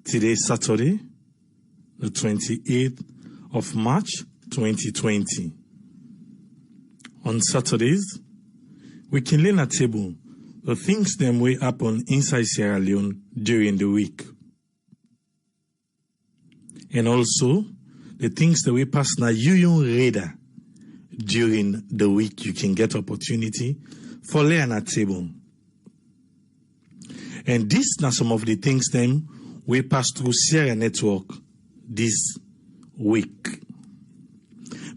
Today is Saturday, the 28th of March, 2020. On Saturdays, we can learn at table the things them way happen inside Sierra Leone during the week. And also, the things that we pass na your radar during the week. You can get opportunity for learn at table. And this are some of the things them we pass through Sierra Network this week.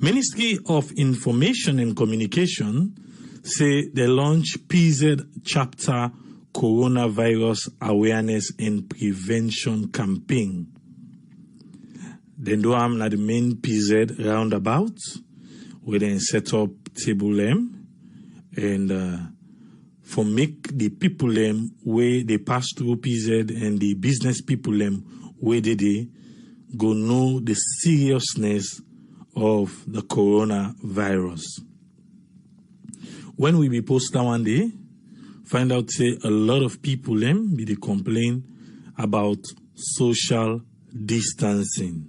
Ministry of Information and Communication say they launch PZ chapter coronavirus awareness and prevention campaign. They do am na the main PZ roundabout where they set up table them and for make the people them where they pass through PZ and the business people them where they go know the seriousness of the coronavirus. When we be post that one day, find out say a lot of people them be they complain about social distancing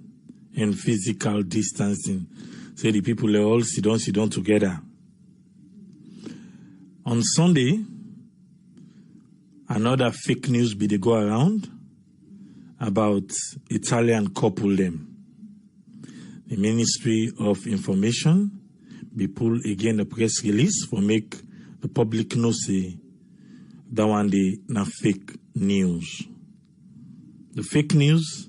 and physical distancing. Say the people they all sit down together. On Sunday, another fake news be they go around about Italian couple them. The Ministry of Information be pull again a press release for make the public know say that one day na fake news. The fake news,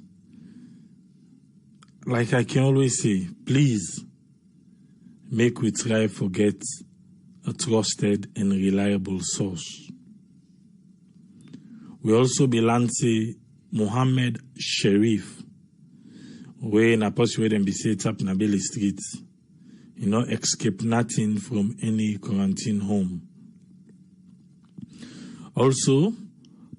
like I can always say, please make we try forget a trusted and reliable source. We also be lancing Mohammed Sharif, where na post where them be set up na Bailey Street. You know, escape nothing from any quarantine home. Also,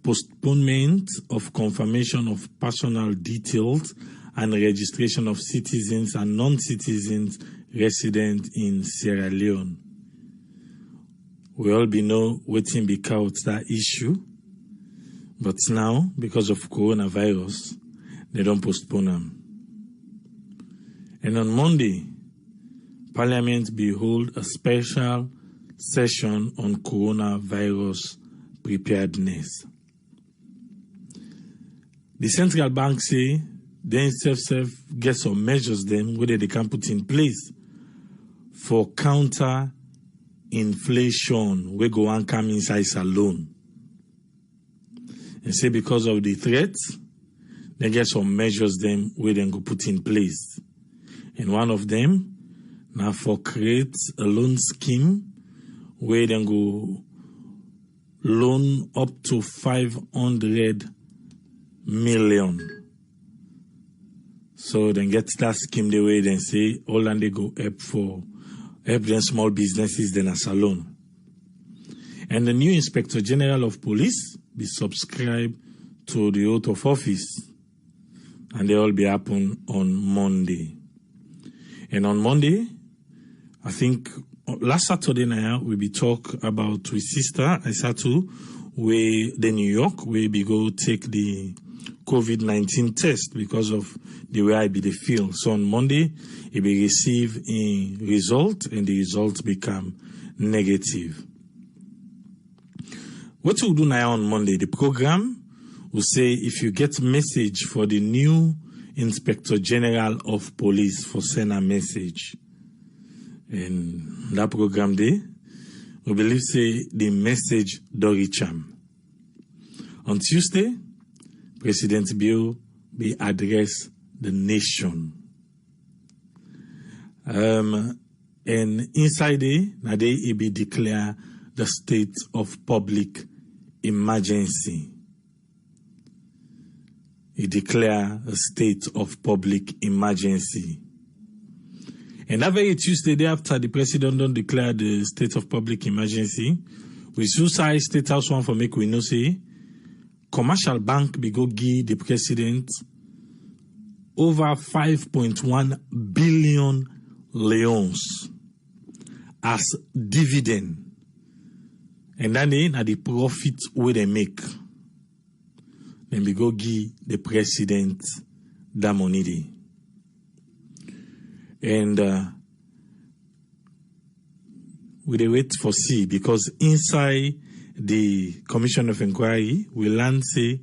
postponement of confirmation of personal details and registration of citizens and non-citizens resident in Sierra Leone. We all be know waiting because that issue, but now, because of coronavirus, they don't postpone them. And on Monday, Parliament be hold a special session on coronavirus preparedness. The central bank say they self get some measures then whether they can put in place for counter inflation we go and come inside alone. And say because of the threat, they get some measures them where they go put in place. And one of them now for create a loan scheme where they go loan up to 500 million. So then get that scheme the way then say all and they go help them small businesses then as a loan. And the new Inspector General of Police be subscribed to the oath of office. And they all be happen on Monday. And on Monday, I think last Saturday night we be talk about with sister Aisatu where the New York where we go take the COVID-19 test because of the way I be the feel. So on Monday, he be receive a result and the results become negative. What we'll do now on Monday, the program will say if you get message for the new Inspector General of Police for send a message. And that program day, we believe say the message do reach him. On Tuesday, President Bill be address the nation. And inside na day he be declare the state of public emergency. He declare a state of public emergency. And that very Tuesday, day after the president don't declare the state of public emergency, we suicide State House one for make we know say, commercial bank be go give the president over 5.1 billion leons as dividend. And then at the profit where they make. then we go give the president that money day. And we dey wait for see, because inside the Commission of Inquiry, we learn say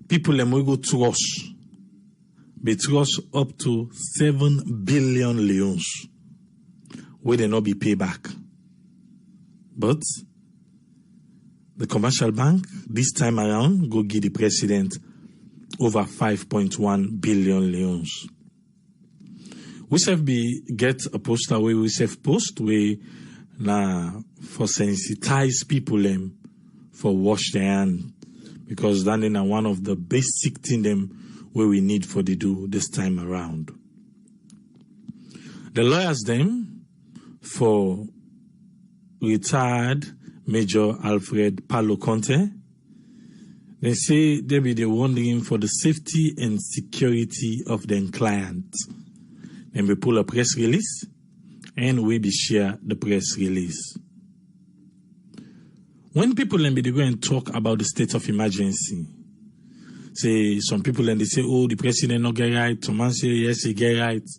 people them will go trust, be trust up to 7 billion leones, where they not be paid back. But the commercial bank this time around go give the president over 5.1 billion leones. We have be get a poster where we have post where na for sensitize people them for wash their hand, because that is one of the basic thing them where we need for the do this time around. The lawyers them for retired Major Alfred Palo Conte, they say they be the wondering for the safety and security of their client. Then we pull a press release and we be share the press release. When people then be they go and talk about the state of emergency, say some people then they say, oh, the president not get right. Someone say yes, he get right.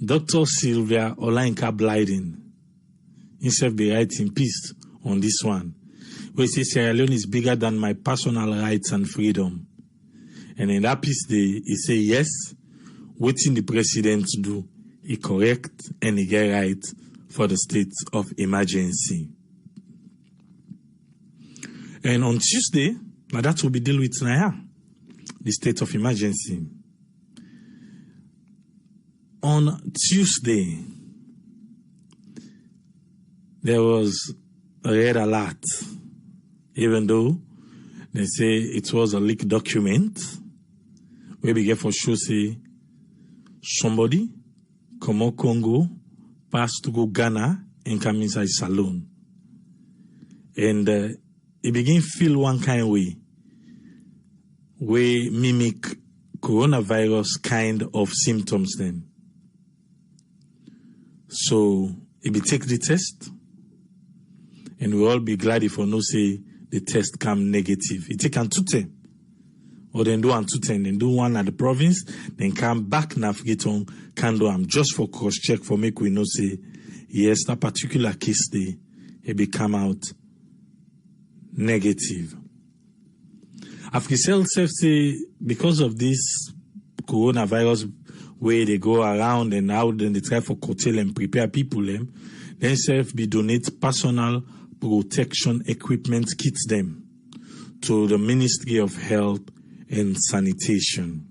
Dr. Sylvia Olainka Blyden himself be writing piece on this one, where he says Sierra Leone is bigger than my personal rights and freedom. And in that piece he say yes, waiting the president do, he correct and he get right for the state of emergency. And on Tuesday, now that will be dealt with now, the state of emergency. On Tuesday, there was a red alert, even though they say it was a leaked document, where we get for sure say somebody come out Congo, pass to go Ghana, and come inside saloon. And it begin feel one kind of way, where mimic coronavirus kind of symptoms then. So it be take the test, and we all be glad if we no say the test come negative. It take an 210, or then do an 210, then do one at the province, then come back navigate on, can do am just for cross check for make we know say yes, that particular case day it be come out negative. Africell self say because of this coronavirus where they go around and out and they try for curtail and prepare people them, then self be donate personal protection equipment kits them to the Ministry of Health and Sanitation.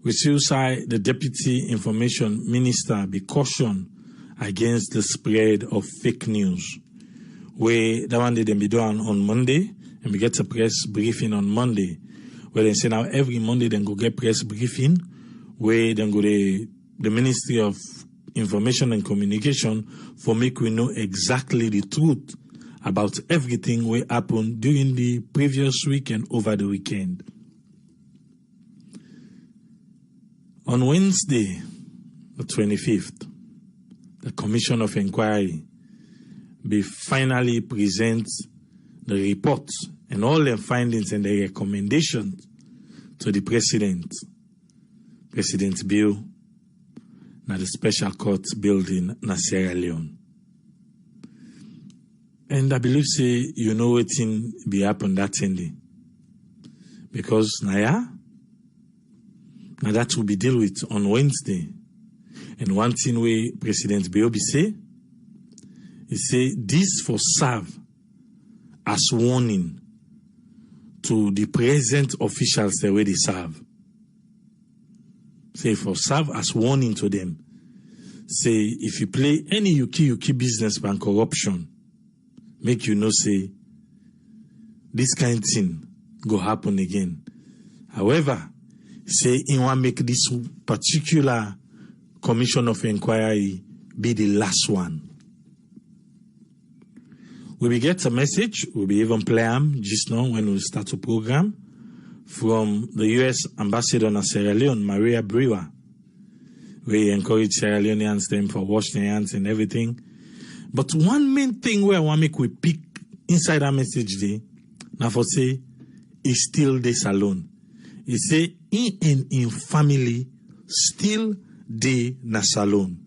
We still say the Deputy Information Minister be cautioned against the spread of fake news. Where that one day they be done on Monday, and we get a press briefing on Monday, where they say now every Monday then go get press briefing, where then go the Ministry of Information and Communication for make we know exactly the truth about everything we happened during the previous week and over the weekend. On Wednesday, the 25th, the Commission of Inquiry be finally present the report and all their findings and their recommendations to the President. President Bill na the Special Court building na Sierra Leone. And I believe say you know what thing be happen that day. Because now that will be dealt with on Wednesday. And one thing where President Bill be say, he say this for serve as warning to the present officials the way they serve. Say for serve as warning to them. Say if you play any yuki business by corruption, make you know say this kind of thing go happen again. However, say he want make this particular Commission of Inquiry be the last one. We will get a message, we will even play them just now when we start the program, from the U.S. Ambassador in Sierra Leone, Maria Brewer. We encourage Sierra Leoneans them for washing their hands and everything. But one main thing where I want make we pick inside that message day, now for say, is still this alone. He say, in family, still dey na salon.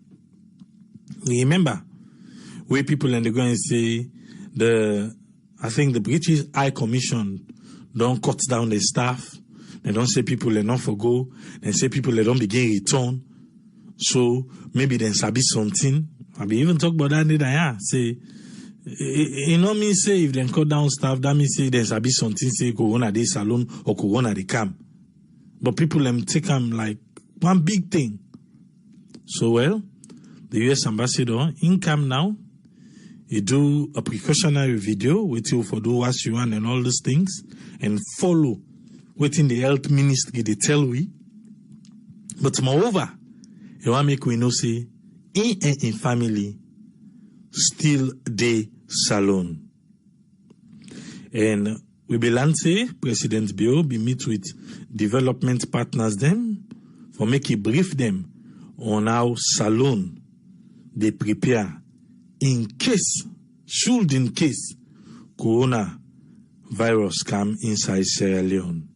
Remember, where people and they go and say, I think the British High Commission don't cut down the staff. They don't say people they don't forgo. They say people they don't begin return. So maybe they sabi something. I be even talk about that later. Yeah, say, you know me say if they cut down staff, that means say they sabi something. Say corona dey salon or corona dey camp. But people them take them like one big thing. So well, the US ambassador in camp now. He do a precautionary video with you for do what you want and all those things, and follow within the health ministry they tell we. But moreover, you want make we know say in family still dey salon. And we be land say President Bio be meet with development partners them for make he brief them on how salon they prepare in case corona virus come inside Sierra Leone.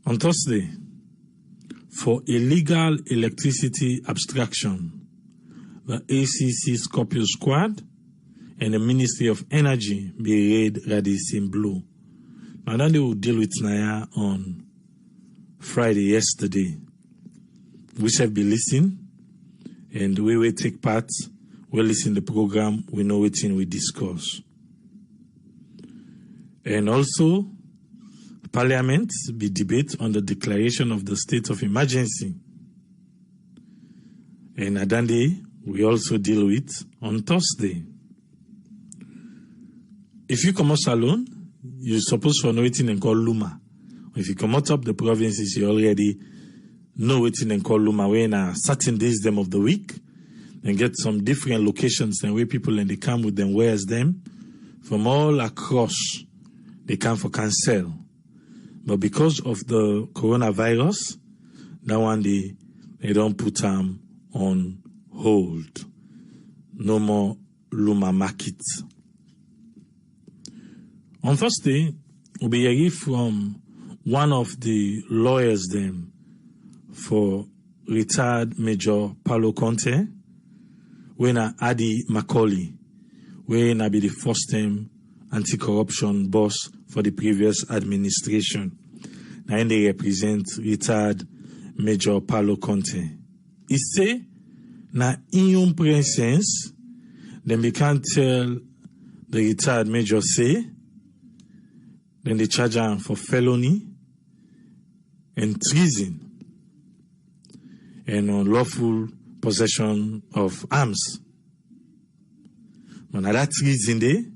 On Thursday, for illegal electricity abstraction, the ACC Scorpio Squad and the Ministry of Energy be raid Radisson Blue. Now that they will deal with Naya on Friday yesterday. We shall be listening. And we will take part, we listen to the program, we know what we discuss. And also, Parliament be debate on the declaration of the state of emergency. And Adande, we also deal with on Thursday. If you come out alone, you're supposed to know it in call Luma. If you come out of the provinces, you already know waiting and call Luma when certain days them of the week and get some different locations and where people and they come with them wears them from all across they come for cancel. But because of the coronavirus, that one they don't put them on hold. No more Luma market. On Thursday, we'll be hearing from one of the lawyers them for retired Major Paulo Conte, when Adi Macaulay, when I be the first time anti-corruption boss for the previous administration. Now they represent retired Major Paulo Conte. He say, na in your presence, then we can't tell the retired Major say, then they charge him for felony and treason and unlawful possession of arms. But now that reason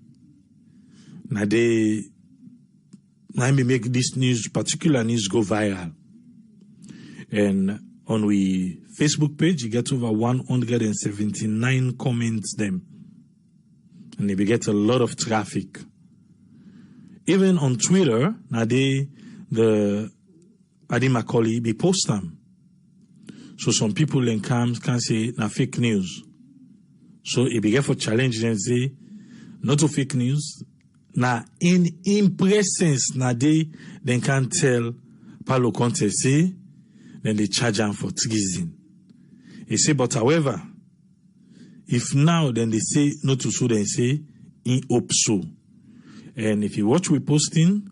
now we make this news, particular news, go viral. And on we Facebook page, you get over 179 comments them. And we get a lot of traffic. Even on Twitter, now the Adi Macaulay be post them. So some people in camps can say na fake news. So if you get for challenge and say not to fake news, na in presence na they then can tell Paulo Conte say, then they charge him for treason. He say, but however, if now then they say not to so, then say in hope so. And if you watch we posting,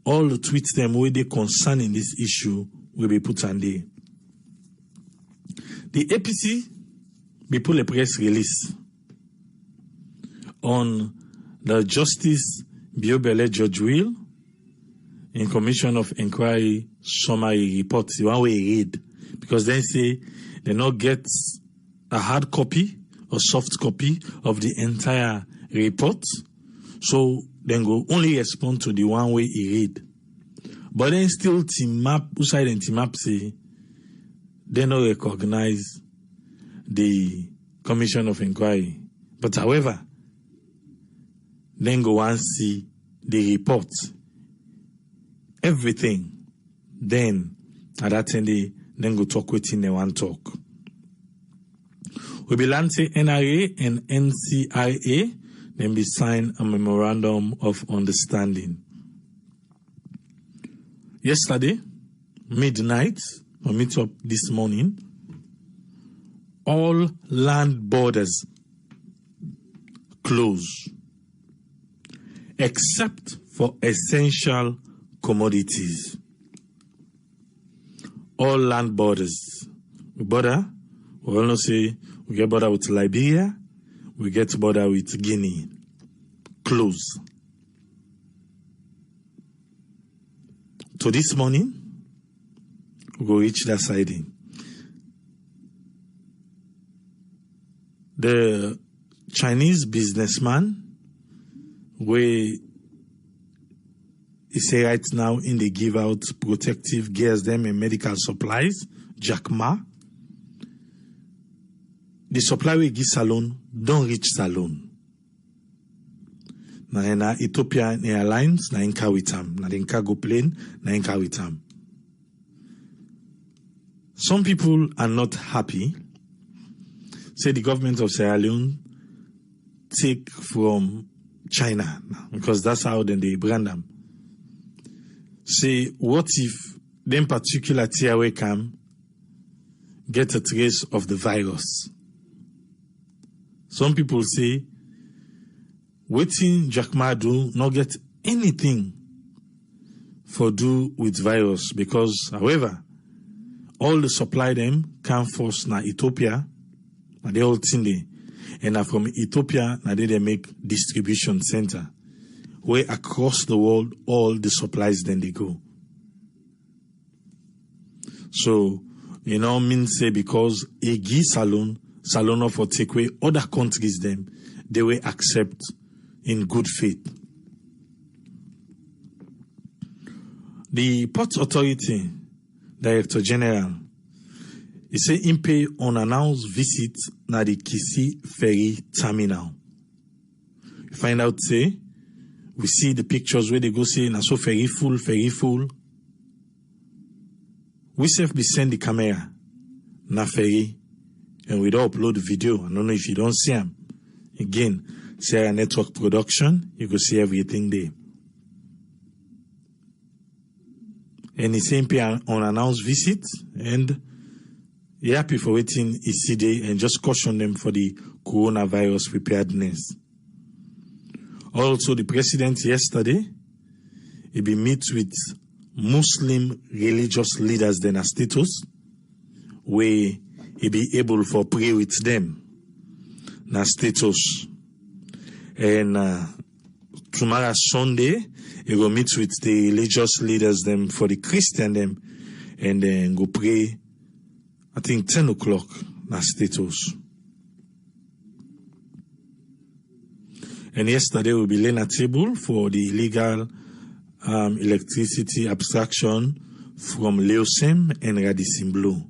all the tweets them where they concern in this issue will be put on there. The APC be put a press release on the Justice Biobele Judge Will in Commission of Inquiry summary report, the one way read, because they say they not get a hard copy or soft copy of the entire report, so then go only respond to the one way he read. But then still team map, Uside and team map say they not recognize the Commission of Inquiry. But however, then go and see the report, everything. Then at that time, then go talk with him and one talk. We be lante NRA and NCRA, then be sign a memorandum of understanding. Yesterday, midnight, or meet up this morning, all land borders close, except for essential commodities. All land borders. We all know say, we get border with Liberia, we get border with Guinea. Close. So this morning, we go reach that siding. The Chinese businessman, where he say right now in they give out protective gears them and medical supplies, Jack Ma. The supply we give Salone don't reach Salone. Na Ethiopian Airlines na inka with them. Na the cargo plane na inka with them. Some people are not happy. Say the government of Sierra Leone take from China because that's how then they brand them. Say, what if them particular TRA come get a trace of the virus? Some people say, waiting Jack Ma do not get anything for do with virus because, however, all the supply them come first na Ethiopia, and they all thing there. And from Ethiopia, now they make distribution center where across the world, all the supplies then they go. So, means say because Egi Salone for take away other countries them, they will accept in good faith. The Port Authority Director General, he say him pay unannounced visit na the Kisi Ferry Terminal. You find out say, we see the pictures where they go say, na so ferry full. We self be send the camera, na ferry, and we don't upload the video. I don't know if you don't see them. Again, Sierra Network Production, you go see everything there. And the same pay an unannounced visit, and he happy for waiting his CD and just caution them for the coronavirus preparedness. Also, the president yesterday, he be meet with Muslim religious leaders then a status, where he be able for pray with them. Na status. And tomorrow Sunday, he go meet with the religious leaders them for the Christian them, and then go pray, I think 10 o'clock, na status. And yesterday we'll be laying a table for the illegal electricity abstraction from Leone and Radisson Blue.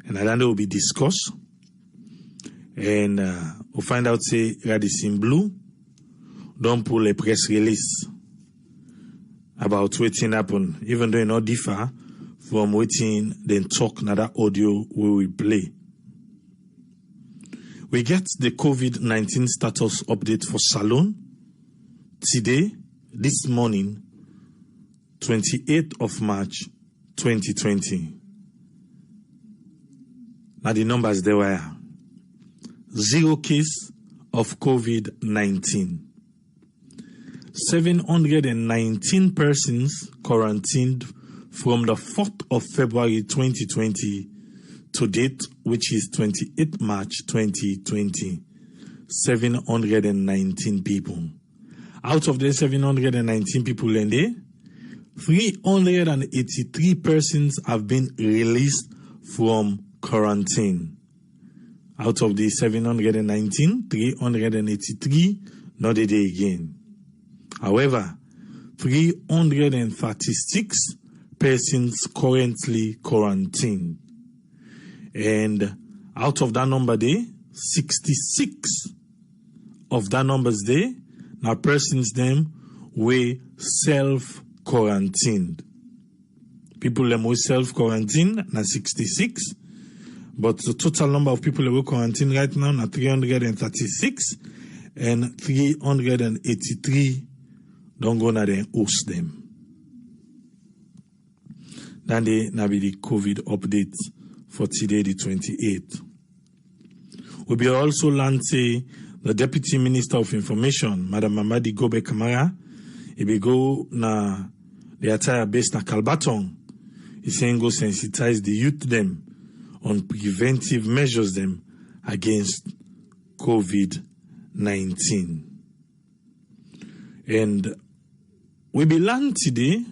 And I will be discussed. And we'll find out, say, Radisson Blue don't pull a press release about waiting happen, even though it not differ from waiting, then talk another audio we will play. We get the COVID-19 status update for Salone today, this morning, 28th of March, 2020. Now the numbers they were 0 case of COVID-19. 719 persons quarantined from the 4th of February 2020 to date, which is 28th March 2020. 719 people. Out of the 719 people in there, 383 persons have been released from quarantine. Out of the 719, 383 not a day again. However, 336 persons currently quarantined. And out of that number there, 66 of that numbers there, now persons them were self-quarantined. People them were self-quarantined, now 66. But the total number of people who quarantine right now are 336, and 383 don't go now and host them. Then they now be the COVID update for today, the 28th. We be also launching the Deputy Minister of Information, Madam Mamadi Gobe Kamara. He be go na the entire base na Kalbatong. He saying go sensitize the youth them on preventive measures them against COVID-19. And we be learned today,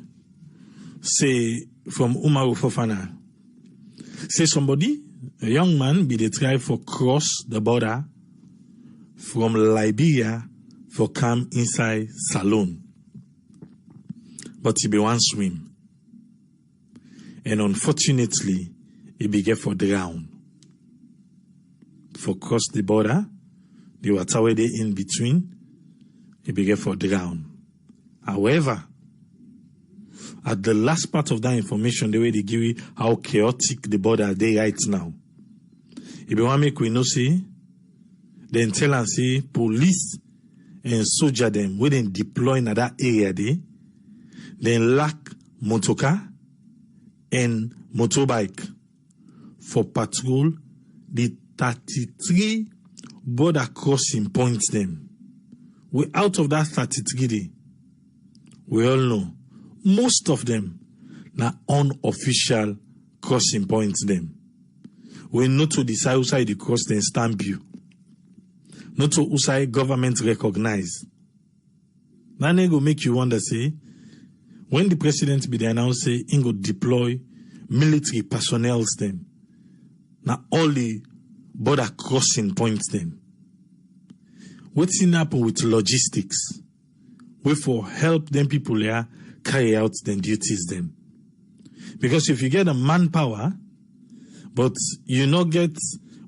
say from Umaru Fofana, say somebody, a young man, be the try for cross the border from Liberia for come inside Salone. But he be one swim. And unfortunately, he be get for drown. For cross the border, the water where they in between, he be get for drown. However, at the last part of that information, the way they give you how chaotic the border they right now. If you want make we know say, then tell and say police and soldier them when they deploy in that area then lack motocar and motorbike for patrol the 33 border crossing points them. We out of that 33 we all know most of them are unofficial crossing points them. We know to decide outside the cross then stamp you. Not to outside government recognize. That go make you wonder say when the president be there now say he go deploy military personnel them. Now all the border crossing points them. What's in happen with logistics? We for help them people there carry out them duties them. Because if you get a manpower, but you not get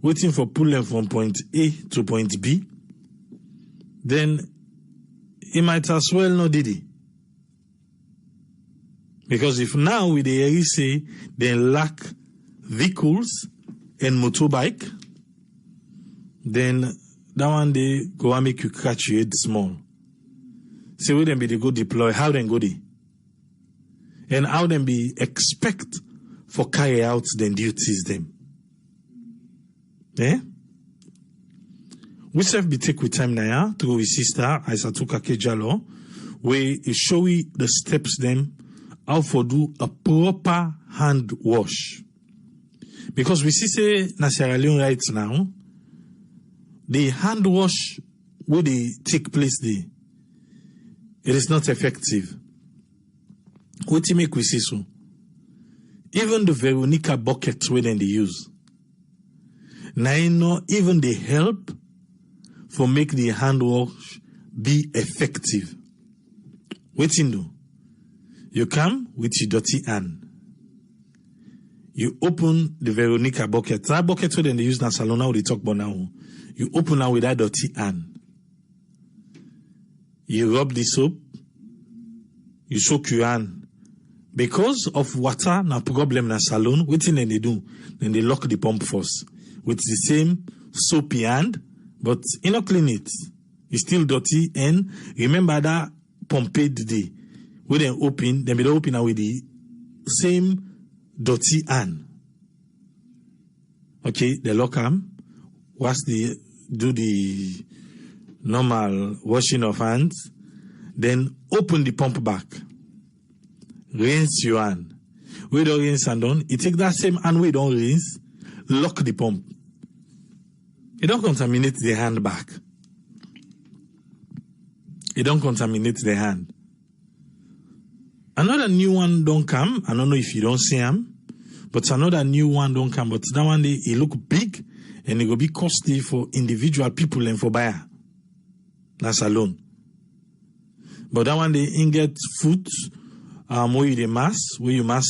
waiting for pulling from point A to point B, then it might as well not did it. Because if now with the area say they lack vehicles and motorbike, then that one day go and make you catch your head small. Say where them be they go deploy, how them go they? And how them be expect for carry out them duties them. Eh? We self be take with time now through his sister Aisatuka Kejalo, where he show you the steps them how for do a proper hand wash. Because we see say na Sierra Leone right now, the hand wash where they take place there, it is not effective. What to make we see so? Even the Veronica buckets where then they use. Now you know even they help for make the hand wash be effective. What you do? You come with your dirty hand. You open the Veronica bucket. That bucket where then they use na salon now they talk about now. You open now with that dirty hand. You rub the soap. You soak your hand. Because of water, na problem na salon, what thing they do? Then they lock the pump first. With the same soapy hand, but you not clean it. It's still dirty, and remember that pumped day. When they open, then they open now with the same dirty hand. Okay, they lock them, do the normal washing of hands, then open the pump back. Rinse your hand. We don't rinse and done. You take that same hand we don't rinse, lock the pump. You don't contaminate the hand back. You don't contaminate the hand. Another new one don't come. I don't know if you don't see them, but another new one don't come. But that one day it look big and it will be costly for individual people and for buyer. That's alone. But that one day in get foot. Where you mass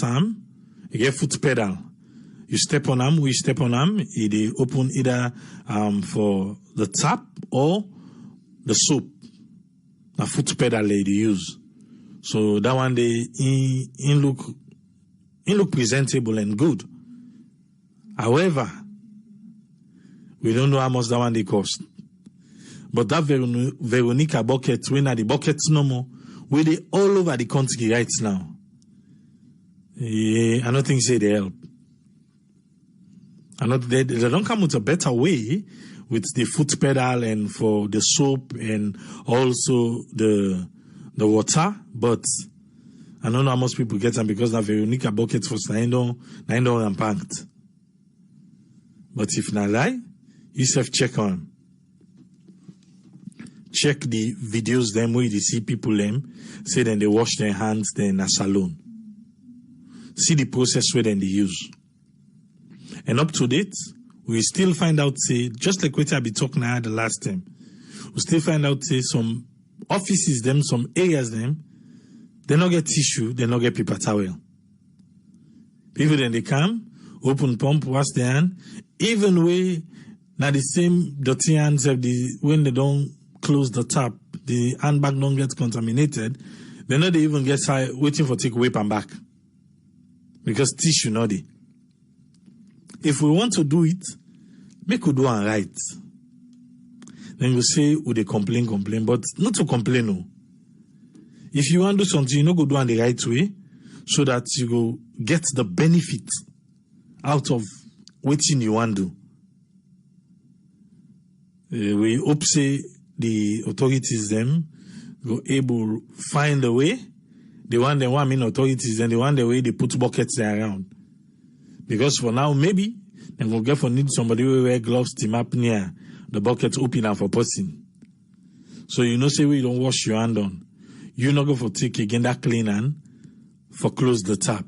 them, you get foot pedal. You step on them, we step on them, they open either for the tap or the soap. The foot pedal they use. So that one they in look presentable and good. However, We don't know how much that one they cost. But that Veronica bucket, when are the buckets no more, where they all over the country right now. I don't think say they help. They don't come with a better way with the foot pedal and for the soap and also the water, but I don't know how much people get them because that Veronica bucket for $9 and packed. But if not lie, you self check on. Check the videos them where you see people them say then they wash their hands then in a salon. See the process where then they use. And up to date, we still find out say, just like what I be talking about the last time, we still find out say some offices them, some areas them, they not get tissue, they not get paper towel. People then they come, open pump, wash their hand, even way now the same dirty hands have when they don't close the tap, the handbag don't get contaminated, they not they even get waiting for take wipe and back. Because tissue not there. If we want to do it, make we do it right. Then we say, would they complain, but not to complain, no. If you want to do something, you know, go do it the right way, so that you go get the benefit out of what you want to do. We hope say the authorities them go able find a way. They want authorities and they want the way they put buckets there around. Because for now, maybe they will get for need somebody who wear gloves to map near the bucket open up for person. So you know, say we don't wash your hand on. You not go for take again that clean hand for close the tap.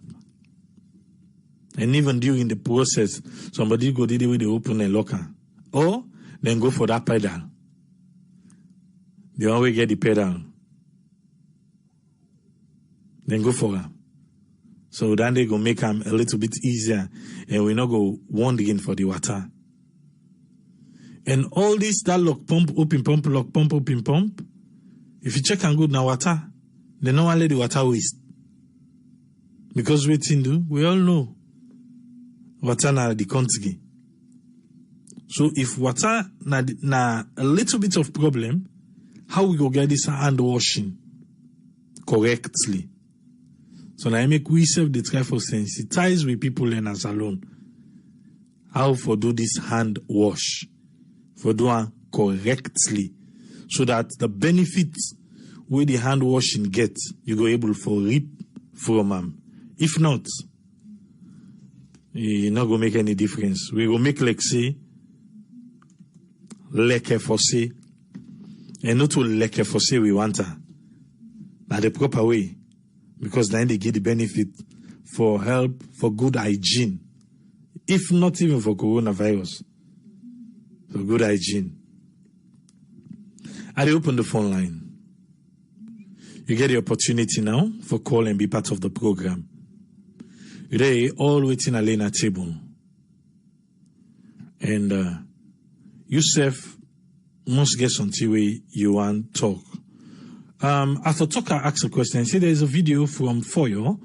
And even during the process, somebody go the way they open a locker. Or then go for that pedal. They always get the pedal. Then go for her. So then they go make them a little bit easier and we not go wandering for the water. And all this, that lock pump, open pump, lock pump, open pump, if you check and go now water, they don't want to let the water waste. Because we all know water na the country. So if water na a little bit of problem, how we go get this hand washing correctly? So now I make we self the try for sensitize with people in a salon. How for do this hand wash. For do it correctly. So that the benefits where the hand washing get, you go able for reap from them. If not, you're not going to make any difference. We will make like say, leke for say, and not to leke for say we want her. Now the proper way. Because then they get the benefit for help, for good hygiene. If not even for coronavirus. For good hygiene. I open the phone line. You get the opportunity now for call and be part of the program. You're all waiting a lane at table. And Yusuf must get something where you want to talk. After Tucker asked a question, see there's a video from Foyo,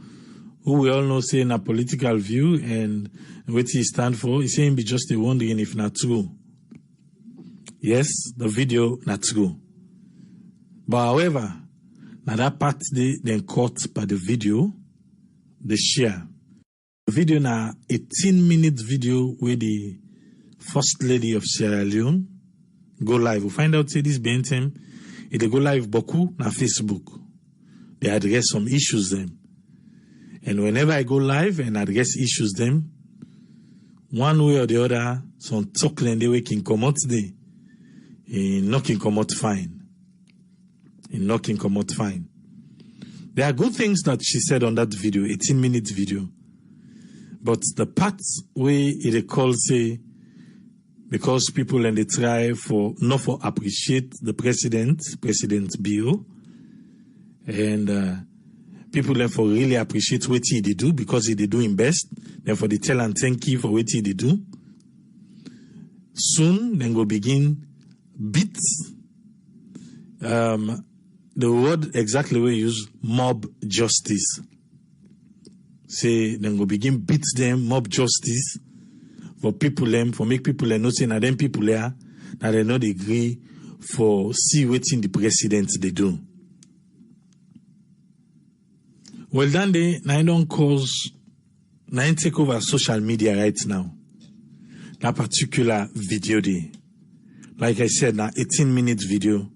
who we all know saying a political view and what he stand for. He's saying be just wondering if not true. Yes, the video not true. But however, now that part they then caught by the video, they share. The video now 18-minute video where the First Lady of Sierra Leone go live. We find out say this Bentem. They go live beaucoup na Facebook. They address some issues them. And whenever I go live and address issues them, one way or the other, some talk and they way can come out today. Not can come out fine. Not can come out fine. There are good things that she said on that video, 18-minute video. But the part where it calls say, because people and they try for not for appreciate the President Bill, and people then for really appreciate what he did do because he did do him best. Then for the tell and thank you for what he did do. Soon then go begin beat the word exactly we use mob justice. Say then go begin beat them mob justice for people them, for make people know say na them people there that they not agree for see waiting the president they do. Well done they now don't cause now take over social media right now. That particular video day. Like I said, now 18-minute video.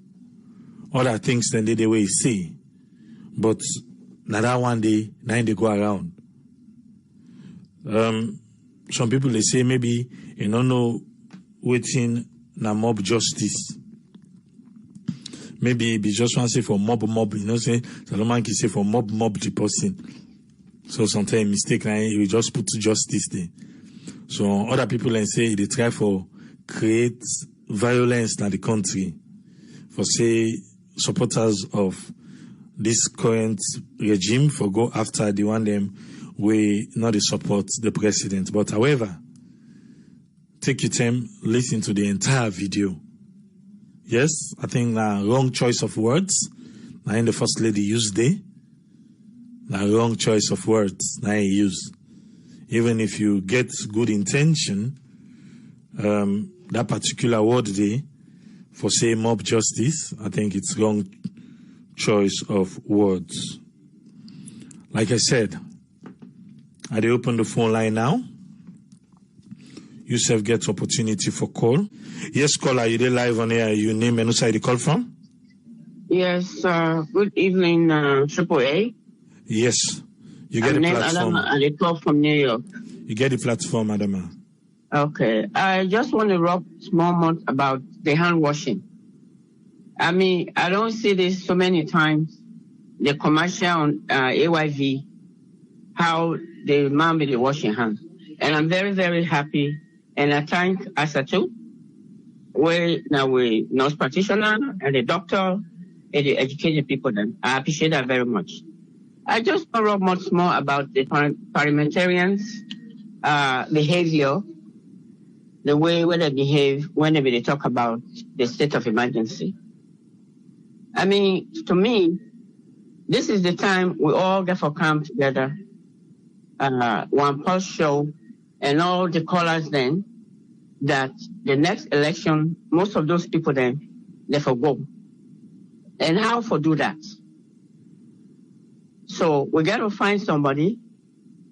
Other things than the way you say. But now that one day, now they go around. Some people they say maybe you don't know waiting na mob justice. Maybe be just want to say for mob, you know, say Solomon can say for mob the person. So sometimes mistake now we just put justice there. So other people then say they try for create violence in the country. For say supporters of this current regime for go after the one them we not support the president. But however, take your time, listen to the entire video. Yes, I think wrong choice of words. Now in the first lady used there. Wrong choice of words now he use. Even if you get good intention, that particular word there for say mob justice, I think it's wrong choice of words. Like I said, I dey open the phone line now. Yourself gets opportunity for call. Yes, caller, you dey live on air. Your name and who side you call from? Yes, good evening, AAA. Yes, you get the platform. Adama, and I call from New York. You get the platform, Adama. Okay, I just want to rub small more about the hand washing. I mean, I don't see this so many times. The commercial on AYV, how the man be washing hands, and I'm very, very happy. And I thank Asatu, where now we nurse practitioner and the doctor and the educated people. Then I appreciate that very much. I just want to rub much more about the parliamentarians' behavior, the way when they behave whenever they talk about the state of emergency. I mean, to me, this is the time we all get for come together, one pulse show, and all the callers then, that the next election, most of those people then, they forgo. And how for do that? So we got to find somebody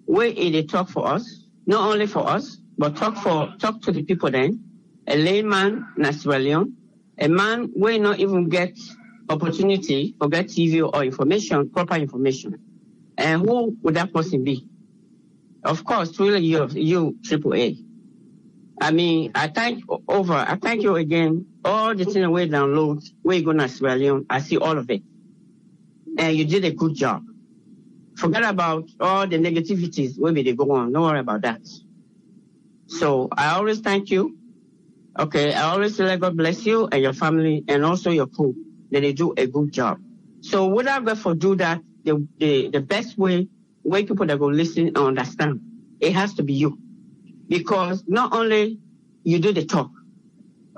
where they talk for us, not only for us, but talk to the people then, a layman in Australia, a man where not even get opportunity for get TV or information, proper information. And who would that person be? Of course, really you AAA. I mean, I thank you again. All the things we download, where you go to Australia, I see all of it. And you did a good job. Forget about all the negativities, where they go on. Don't worry about that. So I always thank you. Okay, I always say God bless you and your family and also your crew. That they do a good job. So would I go for do that the best way people that go listen and understand, it has to be you. Because not only you do the talk,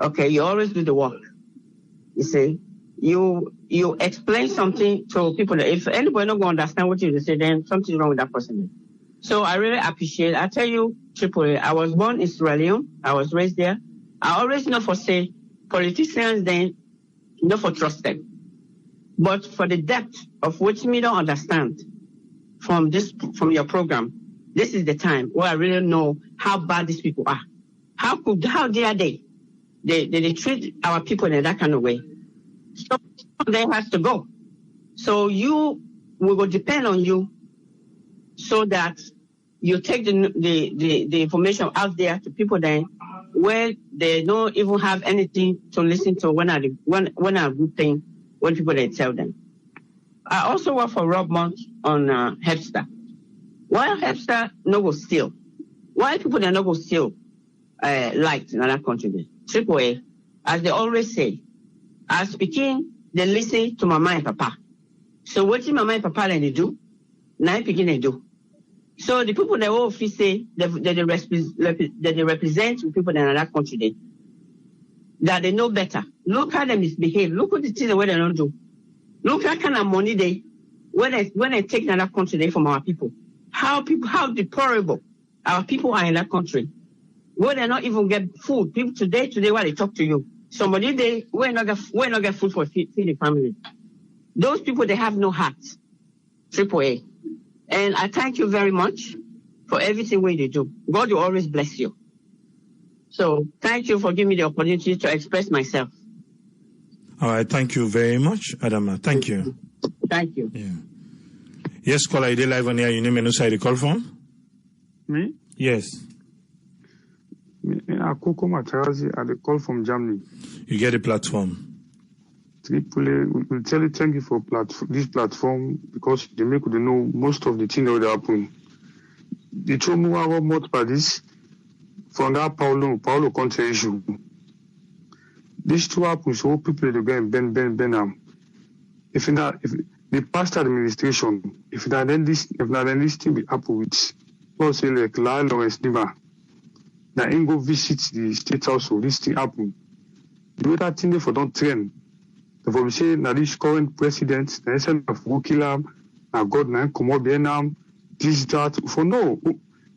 okay, you always do the work. You see, you explain something to people that if anybody not going to understand what you say, then something's wrong with that person. So I really appreciate it. I tell you, AAA, I was born in Sierra Leone. I was raised there. I always know for say, politicians then, not for trust them. But for the depth of which me don't understand from your program, this is the time where I really know how bad these people are. How dare they? They treat our people in that kind of way. So they has to go. So we will depend on you so that you take the information out there to people then where they don't even have anything to listen to when I good thing when people they tell them. I also work for Rob Mont on Hepster. Why Hepster no go steal? Why people they no go steal light in other country? AAA, as they always say, as speaking, they listen to mama and papa. So what did mama and papa they do? Now speaking they do. So the people that will say they represent people in another country, that they know better. Look how they misbehave. Look what the things that they don't do. Look what kind of money when they take another country from our people. How deplorable our people are in that country. where they not even get food. People today while they talk to you, somebody they we not get food for feed the family. Those people, they have no heart. AAA. And I thank you very much for everything we do. God will always bless you. So thank you for giving me the opportunity to express myself. All right, thank you very much, Adama. Thank you. Thank you. Yeah. Yes, caller, you live on here. You name and who the call from? Me? Yes. Akoko Matarazi, I call from Germany. You get a platform. Tripoli, we tell you thank you for this platform because they make you know most of the things that happen. They told me about more by this from that Paulo country issue. These two happen, so people they go and bend them. If the past administration, if not then this thing be happen with, let's say like Lawrence Nima, now in go visit the state house, so this thing happen. The way that thing they for don't train. For we say now this current president, the essence of Wukilam, now God now come up here this that for no,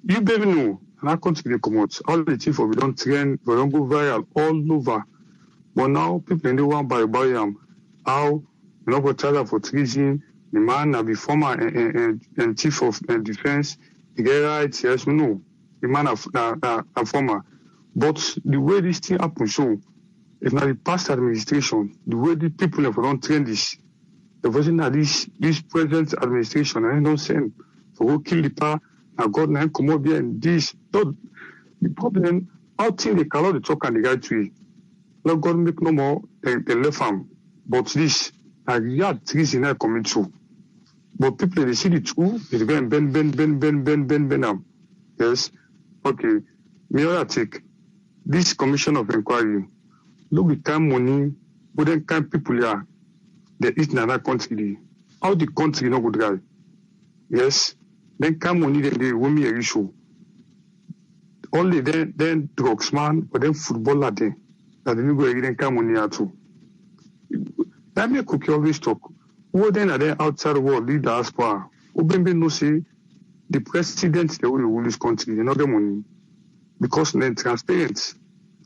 you baby know, and I country they come out. All the things for we don't train, we don't go viral all over. But now people in the one by how you know for trial for treason, the man now be former and chief of defense, he get right, yes, we know. The man a former. But the way this thing happen so if not the past administration, the way the people have don't train this, the version that this present administration, I don't send for who kill the power, now God now come up here and this. So the problem, how think they cannot the talk and the guy tree. Let God make no more they left farm. But this, I had trees in there coming through. But people they see the two, they go and bend them. Yes. Okay. Me other take this commission of inquiry. Look the kind money, but then kind people here, they eat in another country. How the country not good guy? Yes. Then kind money they women a issue. Only then drugs man, but then footballer then. That they go again kind money here too. That make Cookie always talk. Who then are there outside the world lead diaspora? Who been no say the president they will rule this country, they not get money. Because they're transparent.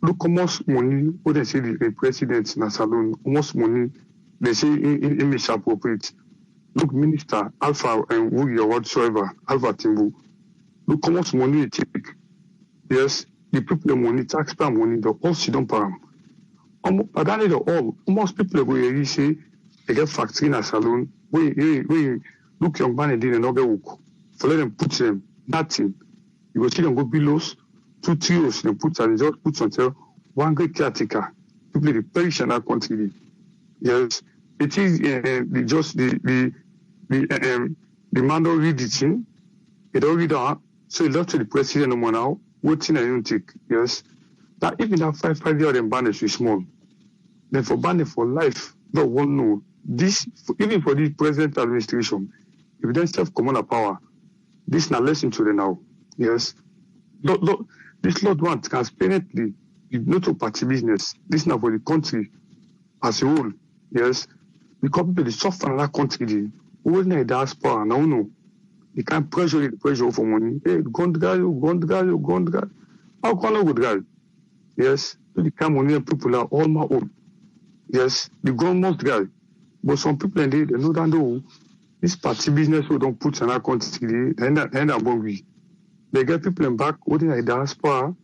Look how much money, what they say the president in a salon, how much money they say in misappropriate. Look, Minister Alpha and Woogie or whatsoever, Alpha Timbu. Look how much money it take. Yes, the people money, taxpayer money, the all sit down for them. But that is all. Most people go here say they get factory in a salon. We look young man and did another work. For let them put them nothing. You go see them go belows. 2 trios they put and just put until one great caretaker. People they perish in that country. Yes, it is the man don't read it in. He don't read that. So he left to the president no more now. What thing I don't take? Yes, that even that 5 year them ban is small. Then for ban for life, no one know this. Even for this present administration, if you don't self command power, this not lesson to them now. Yes, look. This Lord wants transparently, not to party business. This is not for the country as a whole. Yes. Because people suffer in that country. Who is not diaspora? Now, no. They can't pressure for money. Hey, gone guy. How can I go guy? Yes. So the kind of money people are all my own. Yes. The government guy. But some people they know that no. This party business we don't put in our country. End up hungry. They get people in back holding a diaspora,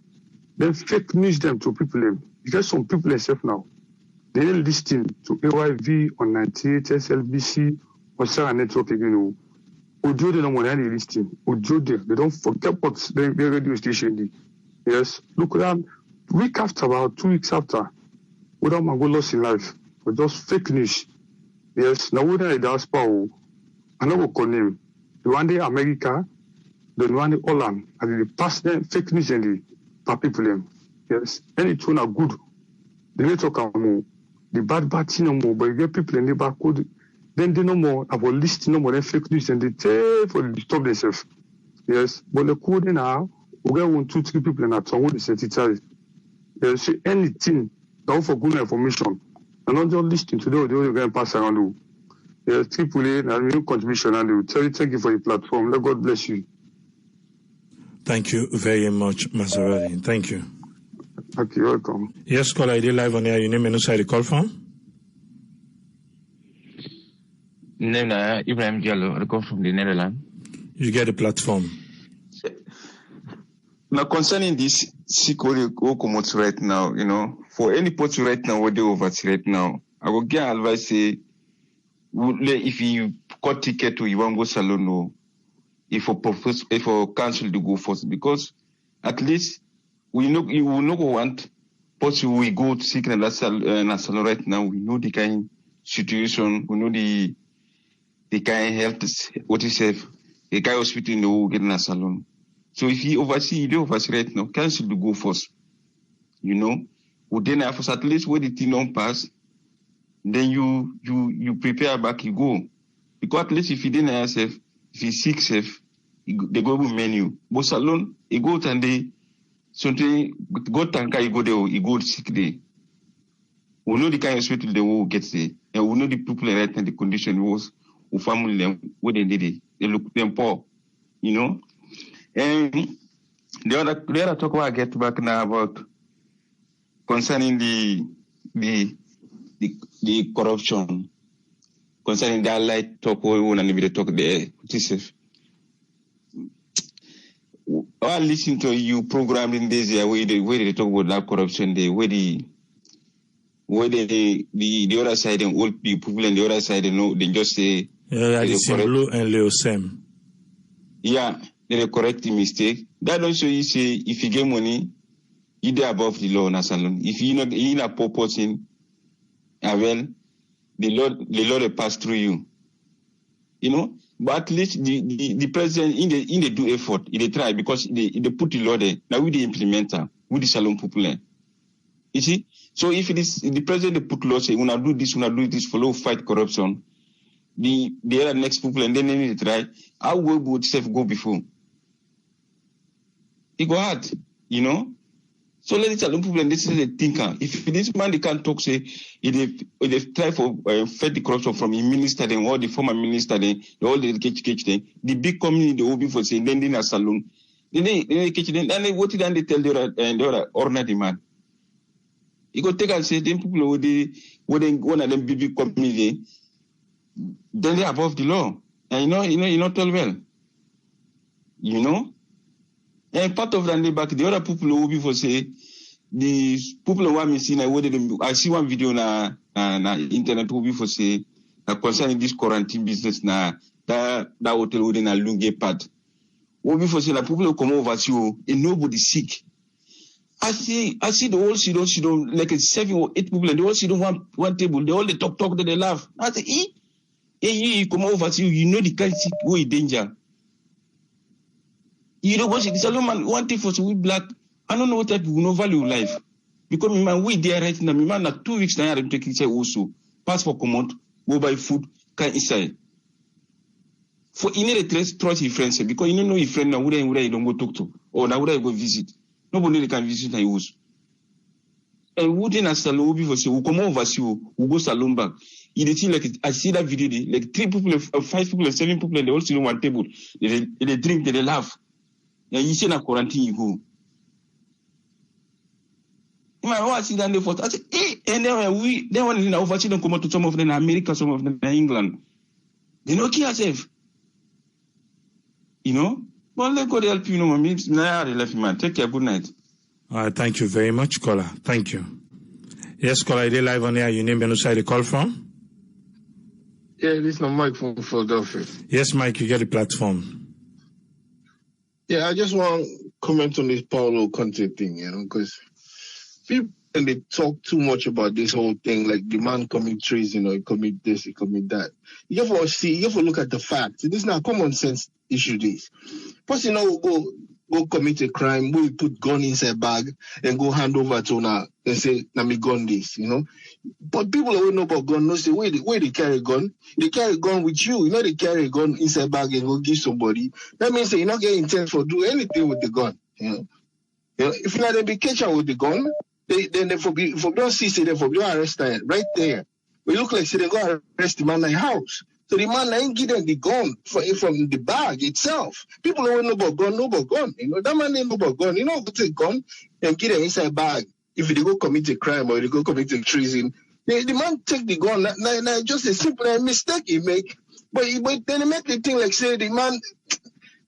then fake news them to people. You get some people themselves now. They ain't listening to AYV on 98 SLBC or Sarah Network again. Audio they don't want any listening. Audio they don't forget what their radio station did. Yes. Look at them week after, about 2 weeks after, without my go lost in life. But just fake news. Yes. Now we're a diaspora. I know what call name. The one day America. The one in Holland, and the past them fake news and the people. Yes, any two are good. They don't talk more. The bad thing no more, but you get people in the back code. Then they no more about listing no more than fake news and they tell for the disturb themselves. Yes, but the code now, we get 1, 2, 3 people in that song with the sensitized. Yes, say anything that for good information. And not just listening to the audio going pass around. Yes, AAA and new contribution and they will tell you thank you for the platform. Let God bless you. Thank you very much, Maserati. Thank you. Okay, you're welcome. Yes, caller, I did live on air. Your name and who side the call from? Name Ibrahim Diallo. I come from the Netherlands. You get the platform. Now, concerning this security commodity right now, for any party right now, what they over right now, I will get advice say, if you got ticket to you want go salon, no, if for cancel to go first, because at least we know you will not want party we go to seek in salon right now. We know the kind situation, we know the kind health, what is safe, the kind hospital no get in a salon. So if you oversee right now, cancel to go first. Would then have at least where the thing don't pass, then you prepare back, you go. Because at least if you didn't have safe, if you sick safe, they go with menu. But salon, you go and they something go tanka, you go there, you go sick there. We know the kind of hospital they will get there. And we know the people right and the condition was who family them what they did it. They look them poor, And the other talk I get back now about concerning the corruption, concerning that light talk we want to talk there. I listen to you programming this year where they talk about that corruption there, where the other side and old people and the other side they just say Blue and Leone. Yeah, they correct the mistake. That also you say if you get money, you do above the law, Nasalon. If you're not purposing, well, the law will pass through you. But at least the president in the do effort, they try because they put the law there. Now we the implementer, we the salon people. You see? So if it is the president they put law say we do this, follow fight corruption. The other next people and then they need to try. How would self go before? It go hard, So let it alone people and this is a thinker. If this man they can't talk, say they try for fight the corruption from the minister then or the former minister then all the catch then the big company they will be for saying then a salon. Then they catch them and what did they tell the other ordinary man? You go take and say them people would one of them big company then they're above the law. And you not tell well. And part of that back, the other people who be for say, the people who want me see, I see one video na internet who be for say, concerning this quarantine business na that hotel within a lunge part. Who be for say, people who come over to you, and nobody sick. I see the whole sidon, like 7 or 8 people, and they all sit on one table, they all they talk, that they laugh. I say, you come over to you, the kind of sick way danger. You don't watch it. This man, one thing for we black, I don't know what type of no value life. Because man, we there right now, man, 2 weeks now, I'm taking say also. Pass for command, go buy food, can inside. For you need to trust your friends, because you don't know your friend now, where you don't go talk to, or now where you go visit. Nobody can visit and use. And wouldn't a salon before say, we come over to you, we go salon back. You see, like I see that video, like 3 people, 5 people, 7 people, and they all sit on one table. They drink, they laugh. And you say na quarantine you go. I see that for I say, and then when in overseas don't come out to some of them in America, some of them in England. They don't care yourself. But let God help you, now they left man. Take care, good night. All right, thank you very much, caller. Thank you. Yes, caller, I did live on air. Your name and who side the call from? Yeah, this is Mike from Philadelphia. Yes, Mike, you get the platform. Yeah, I just want to comment on this Paulo Conte thing, because people they talk too much about this whole thing, like the man commit treason, he commit this, he commit that. You have to look at the facts. This is not a common sense issue. This person go commit a crime, we put gun inside bag and go hand over to now and say, "Na me gun this," But people who know about gun, no say, where they carry gun? They carry gun with you. They carry a gun inside bag and go give somebody. That means you're not getting intent for do anything with the gun. If you let them be catch with the gun, then they don't see, say they arrest them right there. We look like say they go arrest the man in the house. So the man ain't give them the gun from the bag itself. People don't know about gun, You know, that man ain't know about gun. You know, go take gun and get them inside bag. If they go commit a crime or they go commit a treason, the man take the gun. Now just a simple mistake he make. But then they make the thing like say the man.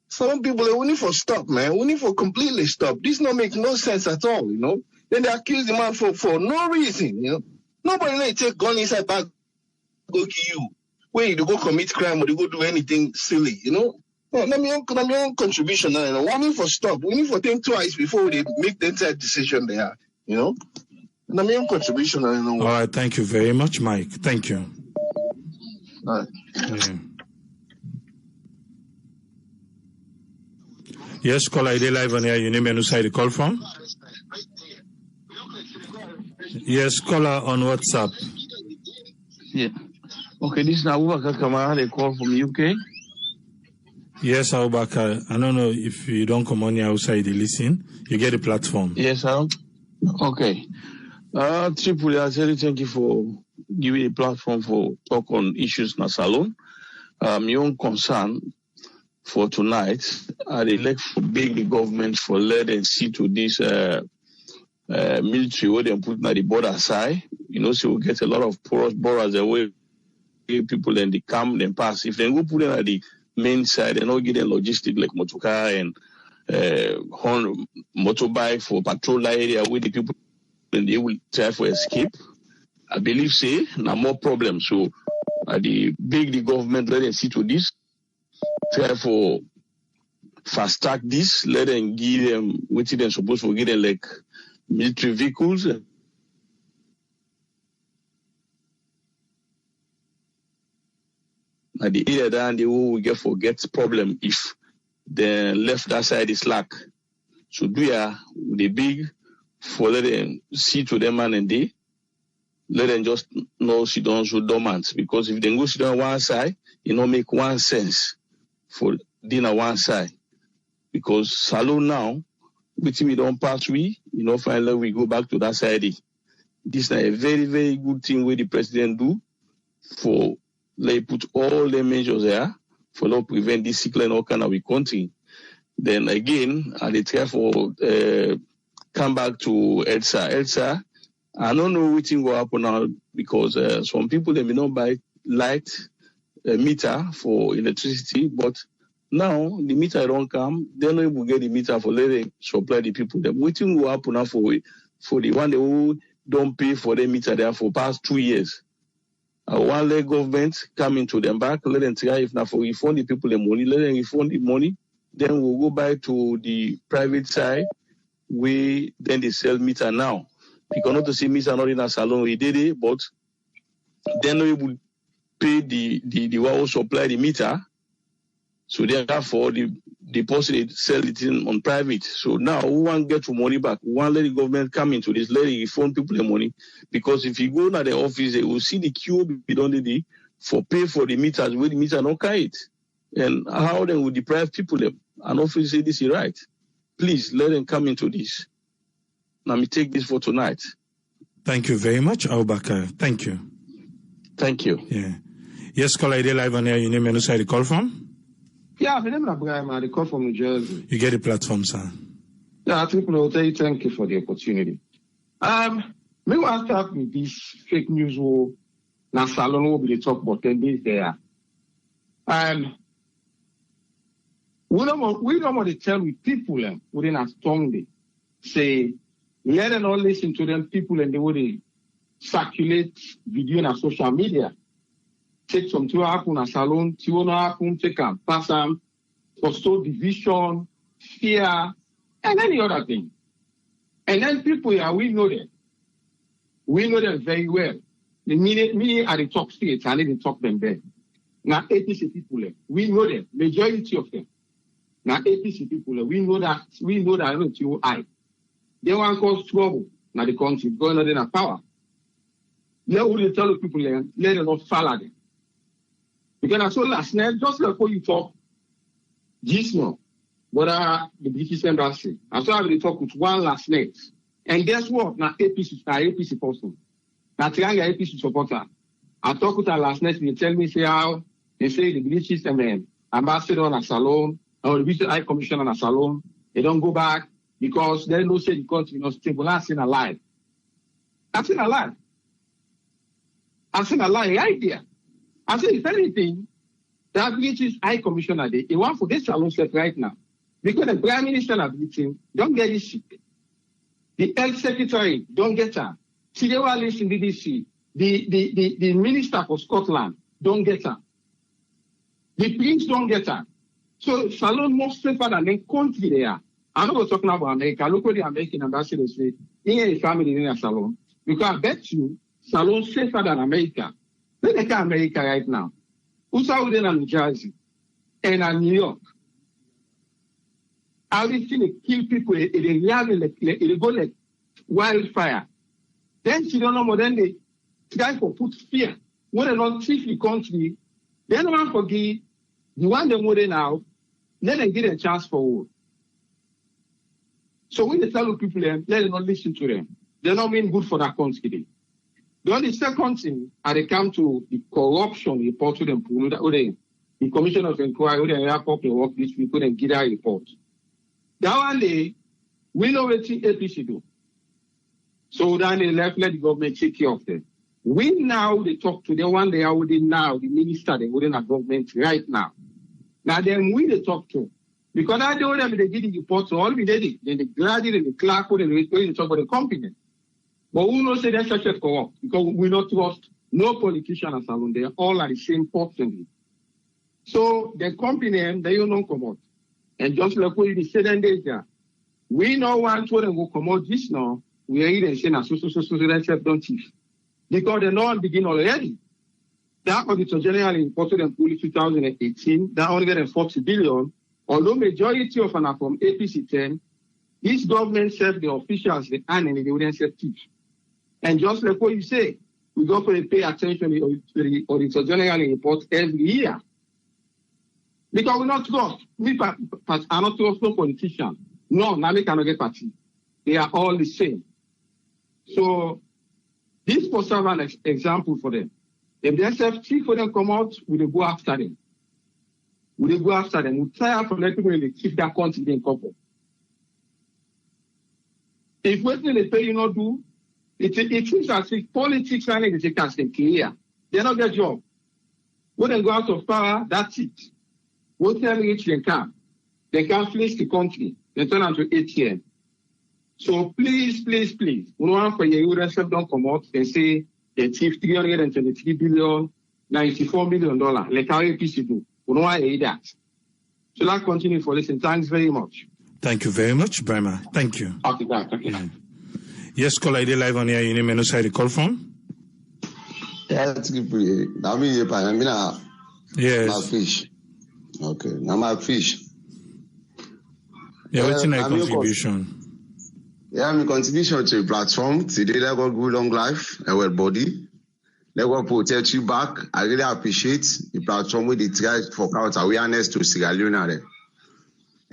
Some people we need for stop, man. We need for completely stop. This not make no sense at all, you know. Then they accuse the man for no reason, you know. Nobody let take gun inside bag, go kill you. When you go commit crime or they go do anything silly, you know. Yeah, let me own contribution now, you know. We need for stop. We need for think twice before they make the entire decision they have, you know. Let me own contribution now, you know. All right, thank you very much, Mike. Thank you. All right. Yeah. Yes, caller, ID live on here. Your name and who side you call from? Yes, caller on WhatsApp. Yeah. Okay, this is Abubakar Kamara. They call from UK. Yes, Abubakar. I don't know if you don't come on here outside, you listen. You get a platform. Yes, sir. Okay. Triple, I really thank you for giving a platform for talk on issues in the salon. Your own concern for tonight, they like to beg the government for let and see to this military where they put at the border side. You know, so we get a lot of porous borders away. People then they come, then pass. If they go put them at the main side, they not get them logistic like motorcar and motorbike for patrol area where the people then they will try for escape. I believe say now more problems. So the beg the government let them see to this. Try for fast track this, let them give them what they're supposed to give them like military vehicles. At the area that they will get problem if the left that side is slack. So do ya the big for let them see to them and they let them just know sit down so dormant because if they go sit down one side, it don't make one sense for dinner one side. Because salon now, which we don't pass we, you know, finally we go back to that side. This is a very, very good thing where the president do for like put all the measures there for not prevent this sickle and all kind of country. Then again, they try for come back to Elsa. I don't know what thing will happen now because some people they may not buy light meter for electricity, but now the meter don't come. They're not able to get the meter for letting supply the people. Then what thing will happen now for the one who don't pay for the meter there for past 2 years? One let government come into them back, let them try if not for refund the people the money, let them refund the money. Then we'll go back to the private side where then they sell meter now. Because not to say meter not in a salon we did it, but they're not able to pay the one who supply the meter. So therefore the person they sell it in on private. So now who want to get your money back? Who want to let the government come into this, let it refund people the money. Because if you go to the office, they will see the queue be done for pay for the meters where the meter not carry it. And how they will deprive people them. And office say this is right. Please let them come into this. Let me take this for tonight. Thank you very much, Abubakar. Thank you. Thank you. Yeah. Yes, caller, ID live on here. Your name and who side you call from? Yeah, my name is Abraham. I call from New Jersey. You get the platform, sir. Yeah, people will tell you thank you for the opportunity. Me want to start with this fake news war. Now, salon will be the talk about 10 days there. We don't want to tell with people within a strong day. Say, let them not listen to them people and the way they circulate video on social media. Take some to happen a salon, to happen, take a pass them, also division, fear, and any other thing. And then people here, we know them. We know them very well. The meaning at the top states, I need to talk them there. Now, APC people, we know them, majority of them. Now, APC people, we know that not too high. They want to cause trouble. Now, the country going on in power. Let we tell the people, let them not follow them. Because I saw last night, just like what you talk, this no, but the British embassy. I saw they talk with one last night. And guess what? Now, APC person. Now, Triangle APC supporter. I talked with her last night, they tell me, say, how They say the British ambassador on a salon, or the British High Commissioner on a salon, they don't go back because they don't say the country is not stable. I've seen a lie. I've seen a lie. I've seen a lie idea. I say, if anything, that British High Commissioner, they want for this salon set right now. Because the Prime Minister of Britain don't get it sick. The Health Secretary don't get her. Sidewa list in BBC. The Minister for Scotland don't get her. The Prince don't get her. So salon more safer than the country they are. I'm not talking about America. Look what the American ambassador say. Here is family in a salon. Because I bet you salon safer than America. Look at America right now. Who's out there in New Jersey and in New York? How they kill people, they go like wildfire. Then she don't know more than they try to put fear. When they don't teach the country, they don't want to forgive. You want them more now, let them get a chance forward. So when they tell people, let them not listen to them. They don't mean good for that country. The only second thing, they come to the corruption report to them, the Commission of Inquiry, the report they work this week, and get a report. That one day, we know what the APC do. So then they let the government take care of them. We now, they talk to the one they are within now, the minister, they within a government right now. Now then we they talk to. Because I know them, they get the report, so all we did it. Then they gladly, and the clerk, and they talk about the company. But we don't say that's such a corrupt, because we don't trust no politician as alone. They all are the same person. So the company, they don't come out. And just like we said in there, we know one to them will come out this now. We are even saying a so don't teach. Because the law begin already. That Auditor General reported in 2018, that 140 billion, although majority of them from APC 10, this government served the officials the hand and they wouldn't say teach. And just like what you say, we got to pay attention to the Auditor General report every year. Because we not trust. I not trust no politician. No, now we cannot get party. They are all the same. So this will serve an example for them. If they have chief for them come out, we will go after them. We will go after them. We try to let people keep that country in couple. If what they pay you not do, it seems as if politics and they can stay clear. They not get job. When they go out of power, that's it. What they reach they can fleece the country. They turn into ATM. So please, please, please, we want for you don't come out and say they thief $323 billion, $94 million. Like how APC do. We don't want to hear that. So let's continue for listening. Thanks very much. Thank you very much, Brahma. Thank you. Okay, thank you. Yeah. Yes, call ID live on here. You name and side the call from? Yeah, that's good. I mean, yes. My fish. Okay, now my fish. Yeah, what's your contribution? Yeah, my contribution to the platform. Today, they got good long life and well body. They will protect you back. I really appreciate the platform with the try for out awareness to Sierra Leone.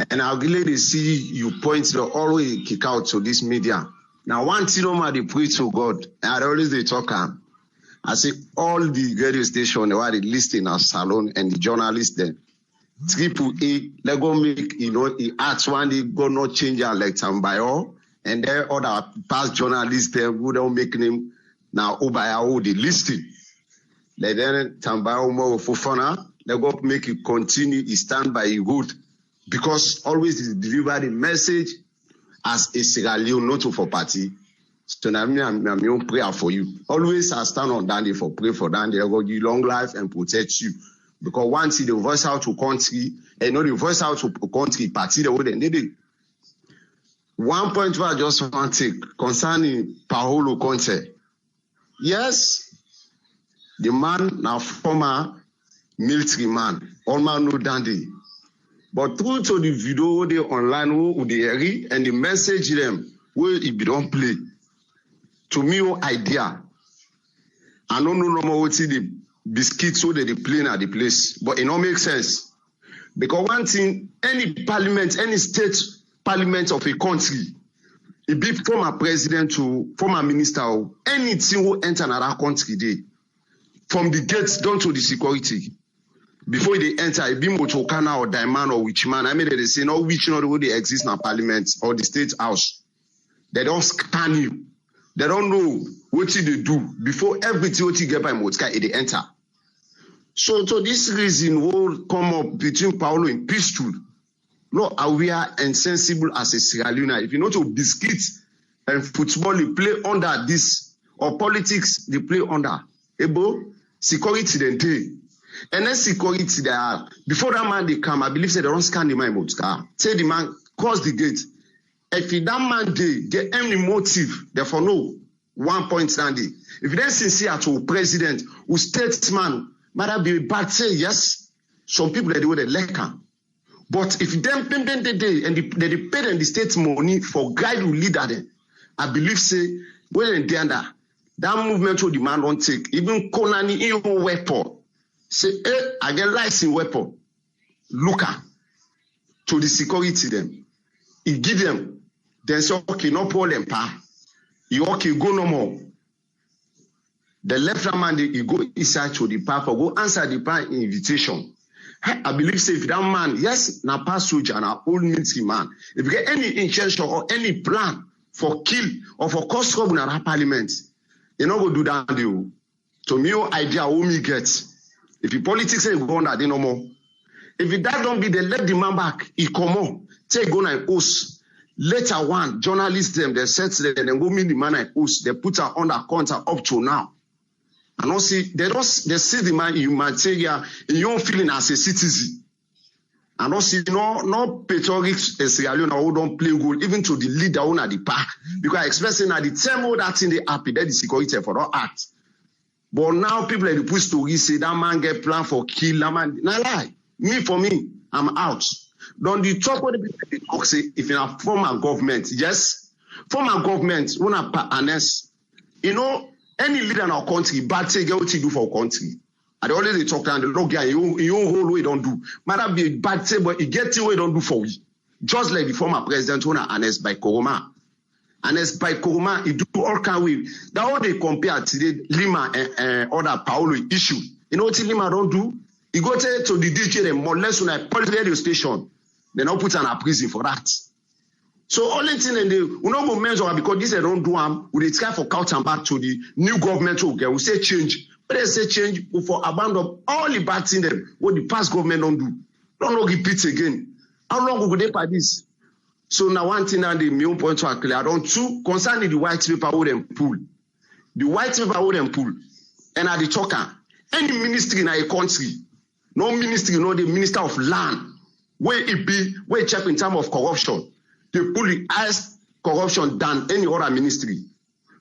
And I'll really see you point the always kick out to this media. Now, one thing they pray to God, and I always they talk. I say all the radio stations were listing as salon and the journalists then. AAA, let go make the arts one they go not change our like Tambayo, and there other past journalists there who don't make them now Obaya the listing. Let then Tambayo more Fofana, let go make it continue, it stand by good. Because always is deliver the message as a Sierra Leone, not for party. So now I'm prayer for you. Always I stand on Dandy for pray for Dandy. I will give you long life and protect you. Because once the voice out to country, and not the voice out to country party, they wouldn't need it. 1 point I just want to take concerning Paolo Conte. Yes, the man now former military man, all man know Dandy. But through to the video they online who they read and the message them where it don't play. To me, idea. I don't know no more what the biscuits so that they play at the place. But it don't make sense. Because one thing, any parliament, any state parliament of a country, it be former president to former minister or anything who enter another country there, from the gates down to the security. before they enter, it be Mochokana or Daiman or Witchman. I mean, they say no witch not where they exist in parliament or the state house. They don't scan you. They don't know what they do before everything what you get by Motka, they enter. So this reason will come up between Paulo and peaceful, not aware and sensible as a Sierra Leone. If you know to biscuits and football, they play under this, or politics, they play under. Ebo, security then day. And then security there. Before that man they come, I believe they don't scan the man Motka. Say the man cross the gate. If that man they get any motive, therefore no 1 point standing. If they sincere to president or statesman, might be bad say yes. Some people they do the lecker. But if them pay and they pay them the state money for guide who leader them, I believe say well in the under that movement will demand on take. Even Konani in your weapon. Say, I get license weapon. Look to the security them. He give them. Then say, okay, no problem, pa. You okay, go no more. The left man, he go inside to the pa for go answer the pa invitation. I believe say if that man, yes, na pass soldier and a old military man. If you get any intention or any plan for kill or for cause trouble in our parliament, you know go do that deal. To me, your idea who me get. If the politics say go on that, they no more. If that don't be, they let the man back. He come on, take go and host. Later one, journalists them, they set them and go meet the man and host. They put her on that counter up to now. And also they see the man in material in your feeling as a citizen. And also no patriotic Sierra Leone who don't play good, even to the leader on at the park. Because expressing at the time all that thing they happy, that the security for not act. But now people are pushed to say that man get plan for kill that man. Nah lie. For me, I'm out. Don't the talk what the people talk say if in a former government, yes, former government, wanna harness, you know, any leader in our country, bad say get what you do for our country. And always they talk and the log guy, you whole way don't do. Might be bad say, but you get what you don't do for we. Just like the former president wanna harness by Koroma. Harness by Koroma, he do all kind of way. That all they compare today, Lima and other Paulo issue. You know what Lima don't do? He go to the DJ and molest on a police radio station. They now put an a prison for that. So all the thing and they will not go measure because this they don't do them. We try for count and back to the new government okay. We say change. But they say change for abandon all the bad things them what the past government don't do. Don't repeat again. How long will they for this? So now one thing and the main point to clear. On two concerning the white paper would them pull. The white paper would them pull. And at the talker, any ministry in a country, no ministry, no the minister of land. Where it be, where check in terms of corruption, they put the highest corruption than any other ministry.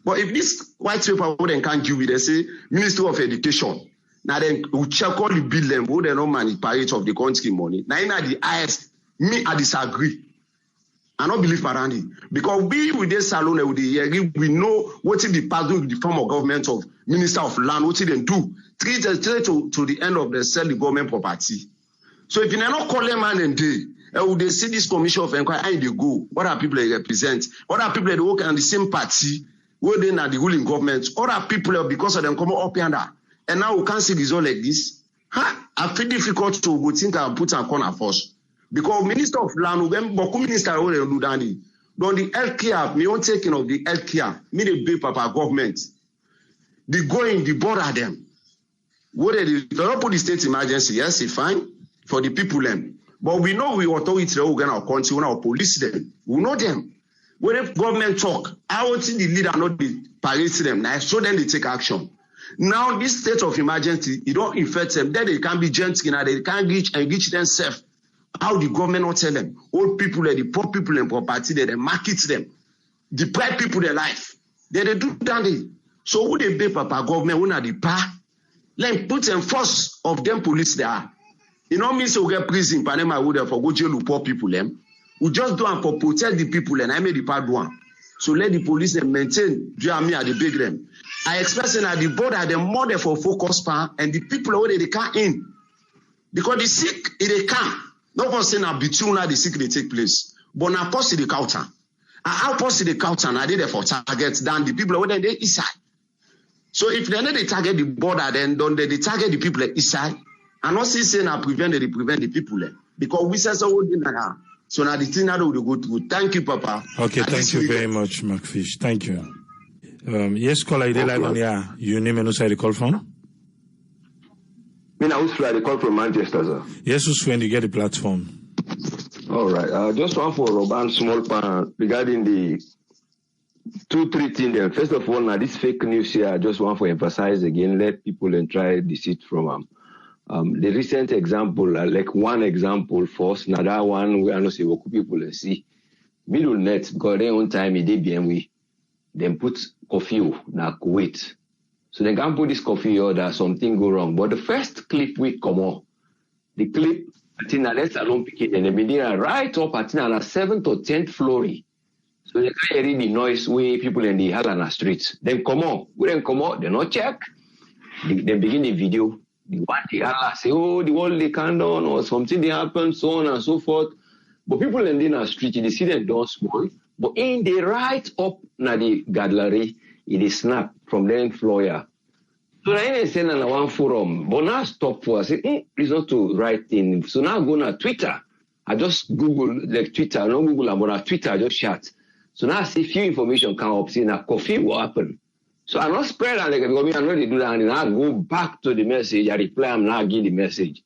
But if this white paper wouldn't can't give it, they say Ministry of Education. Now then we check all the bill them, who they not manipulate of the country money. Now in the highest, me I disagree. I don't believe Parandi. Because we with this salon with the year, we know what is the part of the form of government of Minister of Land, what they do. Straight to the end of the sell the government property. So if you not call them man and day, they see this commission of inquiry, how they go, what are people they represent, what are people that work on the same party, where they are the ruling government, what are people because of them come up and down. And now we can't see result like this. I feel difficult to go think and put a corner first. Because Minister of Land, when Boku Minister will do that, don't the healthcare, me on taking of the healthcare, me the big papa government, the going, the border them. What they don't put the state emergency, yes, it's fine. For the people them. But we know we authority who our country, when our police them. We know them. When the government talk, I want the leader not be parade them. Now so then they take action. Now this state of emergency, it don't infect them. Then they can be gentle and they can't reach themselves. How the government not tell them? Old people, the poor people in property, they market them. Deprive people their life. They do that. So who they pay papa government, when are the power? Let put them first of them police there. You know me, so we get prison, Panama would have for go jail with poor people them. We just do it for protect the people and I made the part one. So let the police them maintain me at the big them. I express at the border the more they for focus power and the people where they can't in. Because the sick they come. No one say now between the sick they take place. But now post the counter. And how post the counter and I did it for target than the people where they inside. So if they target the border, then don't they target the people inside. I not see saying I prevent the people because we say so so now the thing that we go through. Thank you, Papa. Okay, thank you very much, McFish. Thank you. Yes, caller, your name and who call from? Me now the call from Manchester, sir. Yes, who's when you get the platform? All right. Just one for Roban small pan regarding the 2-3 things. First of all, now this fake news here, I just want to emphasize again, let people and try deceit from the recent example, like one example first, now that one we are not see what people see. Middle net, because their own time it BMW, then put coffee na Kuwait. So they can put this coffee order, something go wrong. But the first clip we come on, the clip, I think let's alone pick it, and they been there right up, I think on the 7th or 10th floor. So they can't hear the noise where people in the Helena streets. Then come on, we then come out, they not check. They begin the video. The one they say, oh, the wall they can't down or something they happen, so on and so forth. But people in the street, they see them down small. But in the right up na the gallery, it is snap from the floor. So I ain't saying on one forum, but now stop for us. It's not to write in. So now go on Twitter. I just Google like Twitter, no Google, but on Twitter I just chat. So now I see few information come up, saying that coffee will happen. So I not spread that like because I know they do that, and I go back to the message, I reply, I'm now give the message.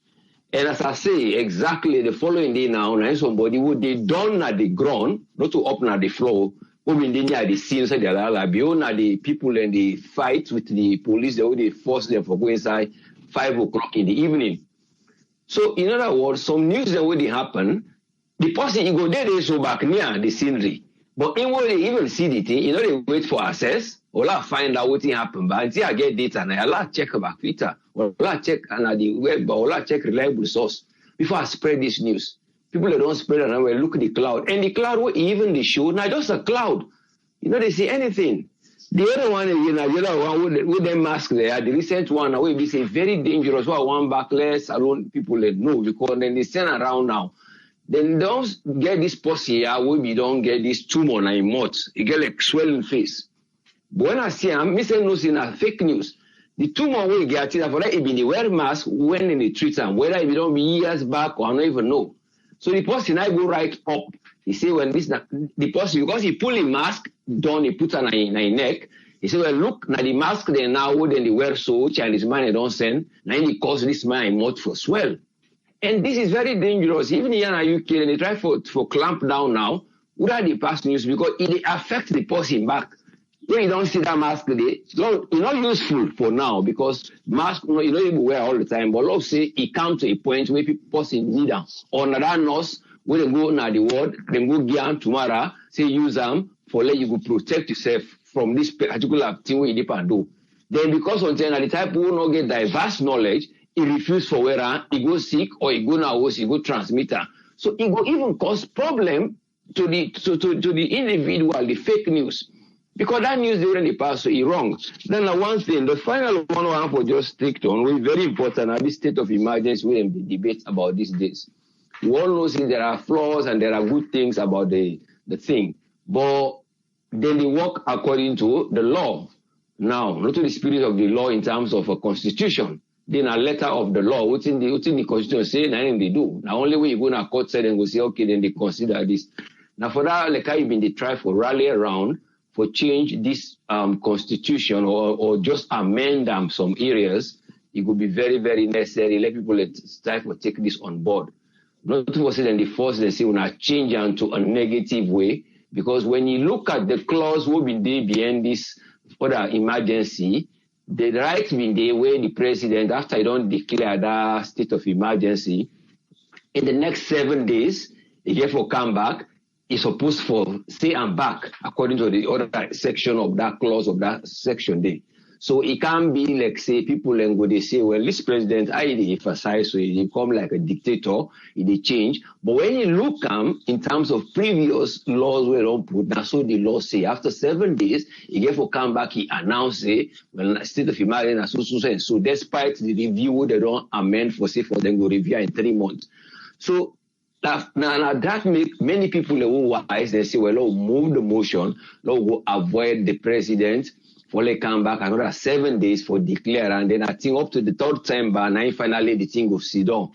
And as I say, exactly the following day now, somebody who they done at the ground, not to open at the floor, who been there at the scene, so the people in the fight with the police, they force them for go inside 5 o'clock in the evening. So in other words, some news that would happen, the person you go there, they so back near the scenery. But in what they even see the thing, they wait for access, or find out what happened. But until I get data, and I check about Twitter, or check on the web, or check reliable source before I spread this news. People that don't spread it, and will look at the cloud. And the cloud will even the show, not just a cloud. They see anything. The other one, the other one with them mask there, the recent one, will be say very dangerous. One backless, alone people that know because then they send around now. Then don't get this pussy here, we don't get this tumor in mouth. You get like swelling face. But when I see I'm missing no in a fake news. The tumor we get it for that it be the wear mask when in the treat and whether it don't be years back or I don't even know. So the person I go right up. He say when this the person because he pull the mask down, he put on a neck. He say, well, look, now the mask they now then they wear so Chinese man they don't send. Now he cause this man mouth for swell. And this is very dangerous. Even here in the UK, they try for clamp down now. What are the past news? Because it affects the person back. When you don't see that mask, it's not useful for now because mask, you don't even wear all the time. But let's say it comes to a point where people person need them. Or another nurse, when they go now the ward, they go get tomorrow, say use them for let you go protect yourself from this particular thing where you depend do. Then because on the type who not get diverse knowledge, he refuse for where he go sick or he go now he go transmitter. So it will even cause problem to the individual, the fake news. Because that news during the past is wrong. Then one thing, the final one I want to just stick on, which is very important, at this state of emergency, we have debate about these days. You all know there are flaws and there are good things about the thing. But then they work according to the law. Now, not to the spirit of the law in terms of a constitution. Then a letter of the law, what's in the constitution say, nothing they do. Now only when you go to a court side and go say, okay, then they consider this. Now for that, like I've been they try for rally around for change this constitution or just amend some areas, it would be very, very necessary. Let people try to take this on board. Not to say that the force they say when I change into a negative way, because when you look at the clause what be there behind this other emergency, the right being there where the president, after he don't declare that state of emergency, in the next 7 days, he therefore come back, he's supposed for say and back according to the other section of that clause of that section there. So it can be like say people and go they say, well, this president I emphasize so he become like a dictator, he change. But when you look in terms of previous laws were don't put now, so the law say after 7 days, he therefore come back, he announce well state of emergency so despite the review they don't amend for say for them go review in 3 months. So now that make many people who wise, they say, well, move the motion, go avoid the president for they come back another 7 days for declare, and then I think up to the third time, but now finally the thing will sit down.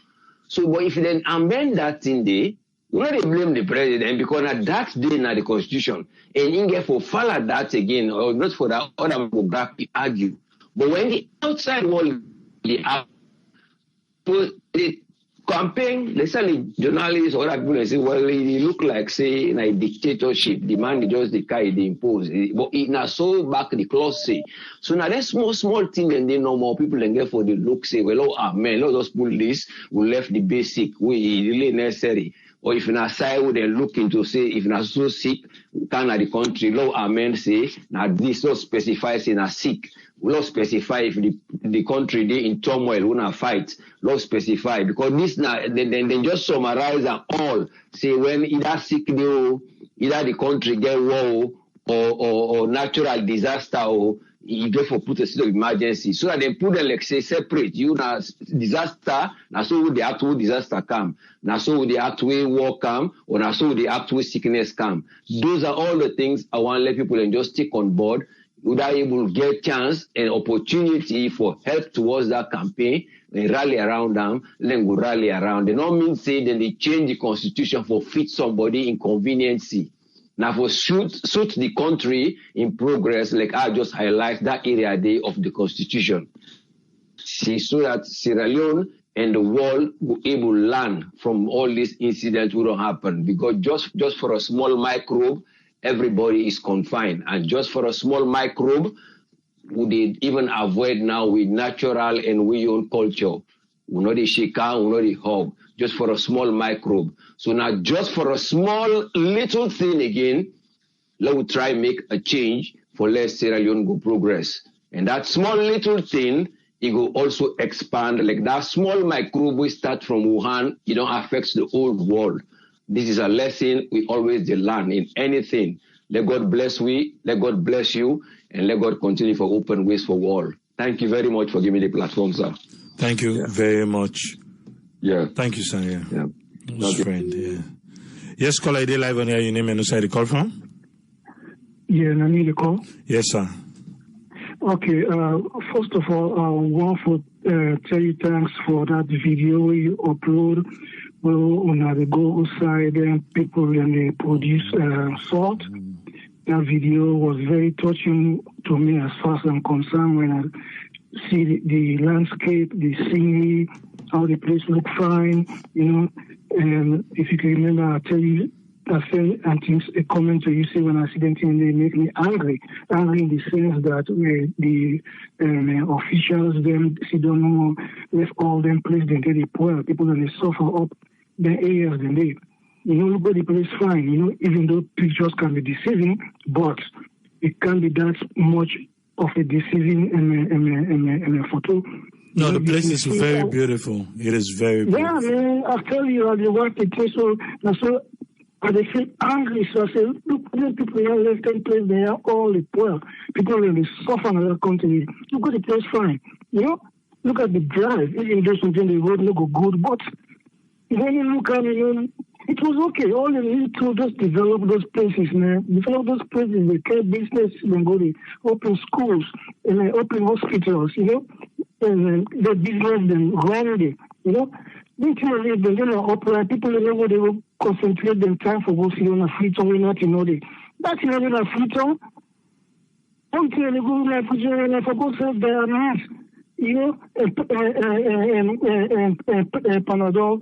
So, but if you then amend that thing there, we not blame the president because at that day now the constitution, and in get for follow that again, or not for that other will argue. But when the outside world, the campaign, let's say journalists or other people say, well, it look like say in a dictatorship, the man just the guy they impose. But it now so back the clause say. So now that small thing and then no more people and get for the look say, well, oh man, let's just pull this, we left the basic, we really necessary. Or if in a side would then look into say if not so sick, can the country law amen say now this not specifies in a sick. Law specify if the country they in turmoil wanna fight. Law specify because this now then just summarize them all. Say when either sick either the country get war or natural disaster or you go for put a state of emergency. So that they put them like say separate. You now disaster, now so the actual disaster come. Now so the actual war come, or now so the actual sickness come. Those are all the things I want to let people and just take on board. Would I able to get chance and opportunity for help towards that campaign and rally around them, then go rally around. They don't mean say that they change the constitution for fit somebody inconveniency. Now for suit the country in progress, like I just highlight that area there of the constitution. See, so that Sierra Leone and the world will able to learn from all these incidents will don't happen. Because just for a small microbe, everybody is confined. And just for a small microbe, would they even avoid now with natural and we own culture? We know the shika, we know the hog, just for a small microbe. So now just for a small little thing again, let us try make a change for let Sierra Leone go progress. And that small little thing, it will also expand. Like that small microbe we start from Wuhan, it don't affect the whole world. This is a lesson we always learn in anything. Let God bless we, let God bless you, and let God continue for open ways for all. Thank you very much for giving me the platform, sir. Thank you very much. Yeah. Thank you, sir. Yeah. Good friend, yeah. Yes, caller, I did live on here. Your name and who the call from? Yeah, I need a call. Yes, sir. Okay, first of all, I want to tell you thanks for that video you upload. Well, when I go outside and people and they produce salt. That video was very touching to me as far as I'm concerned when I see the landscape, the scenery, how the place look fine, you know. And if you can remember, I say a comment to you say when I see them things, they make me angry. Angry in the sense that the officials, them, see don't know, left all them places, they get the poor people and they suffer up their areas than they. You know, look at the place fine, you know, even though pictures can be deceiving, but it can't be that much of a deceiving and a photo. No, the place is very beautiful. It is very beautiful. Yeah, man, I tell you, I work the place, so they feel angry. So I say, look, these people here left them place, they are all the poor. People really suffer in other countries. Look at the place fine. You know, look at the drive. Even though something the road look good, but when you look at it, you know, it was okay. All you need to just develop those places, man. Develop those places, the care business, then go to open schools and open hospitals, you know, and the business then run it, you know. Literally, the operate people know they will concentrate their time for go see on a free town, not in order. That's not in a free town. Until they go like for go sell their mass, you know, and Panadol.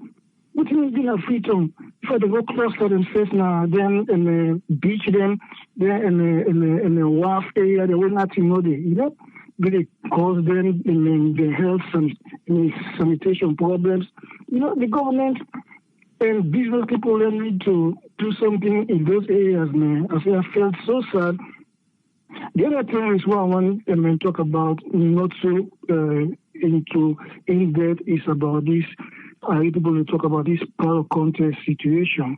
What is in a free town? For the go cross for themselves now, then and beach them, there in the wharf area, they will not know they, you know, they cause them in the health and sanitation problems. You know, the government and business people they need to do something in those areas, man. I felt so sad. The other thing is what I want to talk about, not so into in depth, is about this. I'm able to talk about this power contest situation.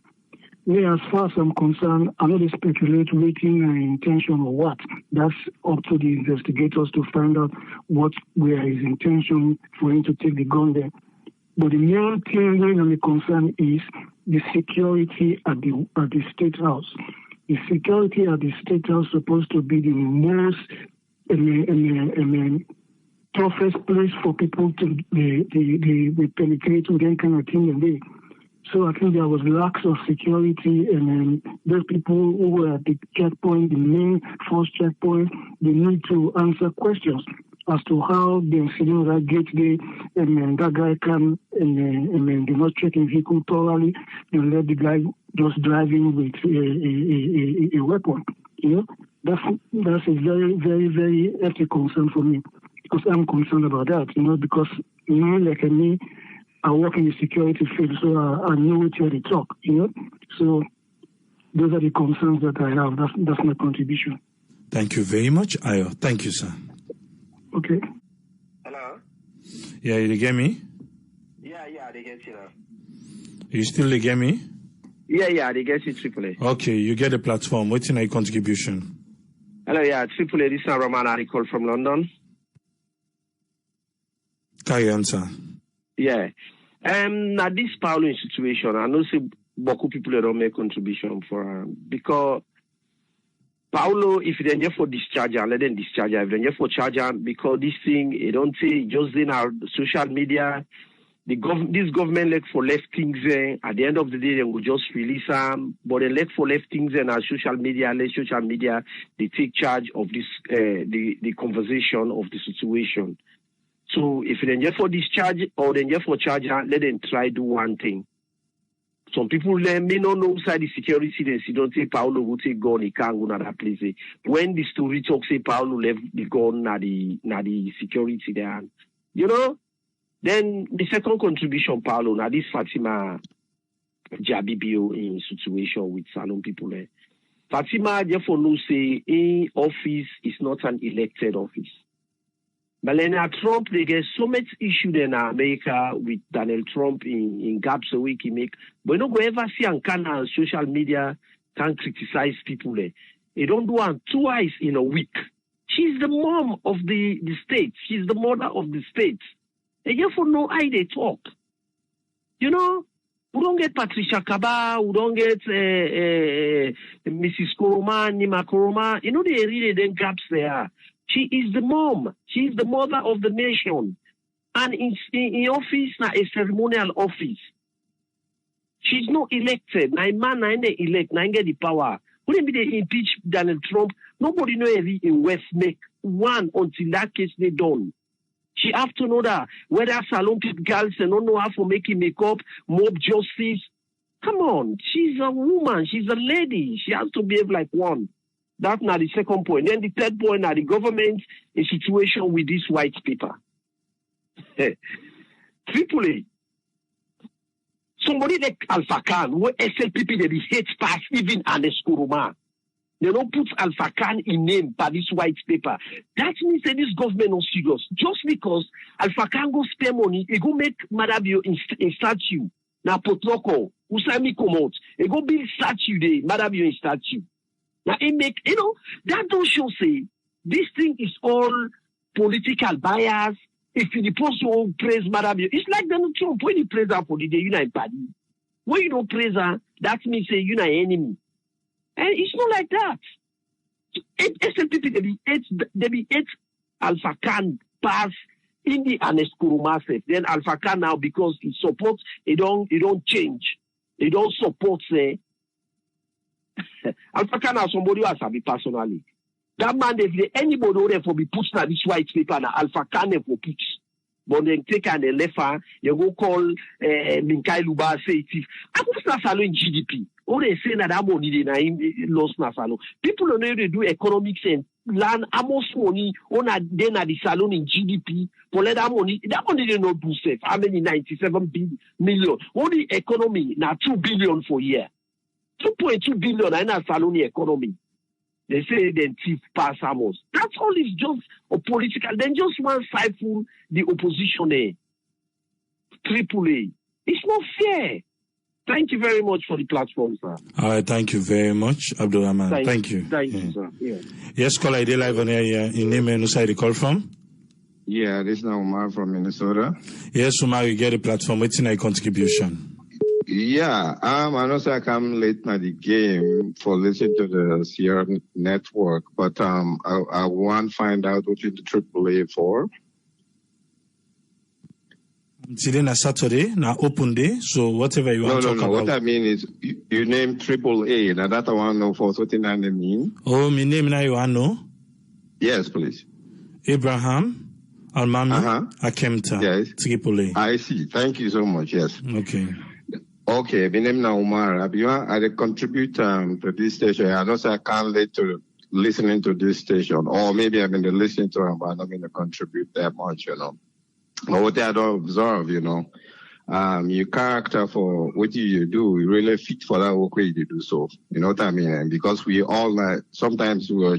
Where, as far as I'm concerned, I'm not speculate waiting an intention or what. That's up to the investigators to find out what were his intention for him to take the gun there. But the main thing where I'm concerned is the security at the State House. The security at the State House is supposed to be the most toughest place for people to penetrate to that kind of thing. And so I think there was lack of security, and those people who were at the checkpoint, the main first checkpoint, they need to answer questions as to how they're sitting at that gate there, and that guy come and they're not checking vehicle thoroughly and let the guy just drive in with a weapon. You know, that's a very, very, very ethical concern for me, because I'm concerned about that. You know, because me, like me, I work in the security field, so I know what they talk. You know, so those are the concerns that I have. That's my contribution. Thank you very much, Ayo. Thank you, sir. Okay. Hello? Yeah, you get me? Yeah, they get you now. You still get me? Yeah, they get you, AAA. Okay, you get the platform. What's in your contribution? Hello, AAA. This is Roman. I call from London. Carry answer. Yeah. Now this Paulo situation, I know say beaucoup people don't make contribution for because Paulo, if they just for discharge, let them discharge. If they just for charge, because this thing, it don't say just in our social media, this government like for left things. At the end of the day, they will just release them. But they like for left things and our social media, let social media they take charge of this the conversation of the situation. So if they just for discharge or they just for charge, let them try do one thing. Some people may not know inside the security, they don't say Paulo will take gun, he can't go to that place. When the story talks, say Paulo left the gun na the security there. You know? Then the second contribution, Paulo, now this Fatima Jabibio in situation with Salon people. Fatima therefore knows say in office is not an elected office. Melania Trump, they get so much issue in America with Donald Trump in gaps a week he make. But no go ever see on Canada social media can criticize people there. They don't do it twice in a week. She's the mom of the state. She's the mother of the state. They therefore know how they talk. You know, we don't get Patricia Kaba, we don't get Mrs. Koroma, Nima Koroma. You know, they really then gaps there. She is the mom. She is the mother of the nation. And in office, now a ceremonial office. She's not elected. Now a man, now they elect, now get the power. Wouldn't be they impeach Donald Trump? Nobody know every in West make one until that case they done. She have to know that whether salon girls they don't know how to make makeup, mob justice. Come on, she's a woman. She's a lady. She has to behave like one. That's not the second point. Then the third point, now the government is situation with this white paper. Tripoli. Somebody like Alpha Khan, where SLPP they be hate pass even Anes Kuruma. They don't put Alpha Khan in name by this white paper. That means that this government is serious. Just because Alpha Khan go spend money, he go make Madabio in statue. Now Potloko, Usami come out. He go build statue there, Madabio in statue. Now, it make, you know, that don't show say, this thing is all political bias. If you supposed to praise Madam, it's like Donald Trump, when you praise her for the United Party. When you don't praise her, that means say you're an enemy. And it's not like that. SLPP, they be eight Alpha Khan pass in the Anes Kuruma set. Then Alpha Khan now, because he supports, it don't change. They don't support, say, Alpha Khan has somebody who has to be personally. That man, if anybody over there for be put na this white paper, na Alpha Khan for put. But then take and they left her, you go call Minkai Luba, say it. I go na salo in GDP. All they say that money they na lost na salo. People don't know they do economics and learn amos money on a then at the salon in GDP. For let that money they not do safe. How many 97 million? Only economy na 2 billion for year. 2.2 billion in a salon economy. They say then thief pass amos. That's all is just a political. Then just one siphon the opposition there. AAA. It's not fair. Thank you very much for the platform, sir. All right, thank you very much, Abdul Rahman. Thank you. Thank you, sir. Yeah. Yes, call ID live on air. In name and who side you call from? Yeah, this is Umar from Minnesota. Yes, Umar, you get a platform. What's in a contribution? Yeah, I know say I come late na the game for listening to the Sierra network, but I want to find out what is the AAA for. Today na Saturday, na open day, so whatever you want to talk about. What I mean is you name AAA. Now that I want to know for something I mean. Oh, my name now you want to know? Yes, please. Abraham Almami Akemta. Yes. AAA. I see. Thank you so much. Yes. Okay. Okay, my name is Umar. I contribute to this station. I know I can't late to listening to this station, or maybe I'm going to listen to them, but I'm not going to contribute that much, you know. But what I don't observe, you know, your character for what you do, you really fit for that work you do. So, you know what I mean? And because we all, sometimes we're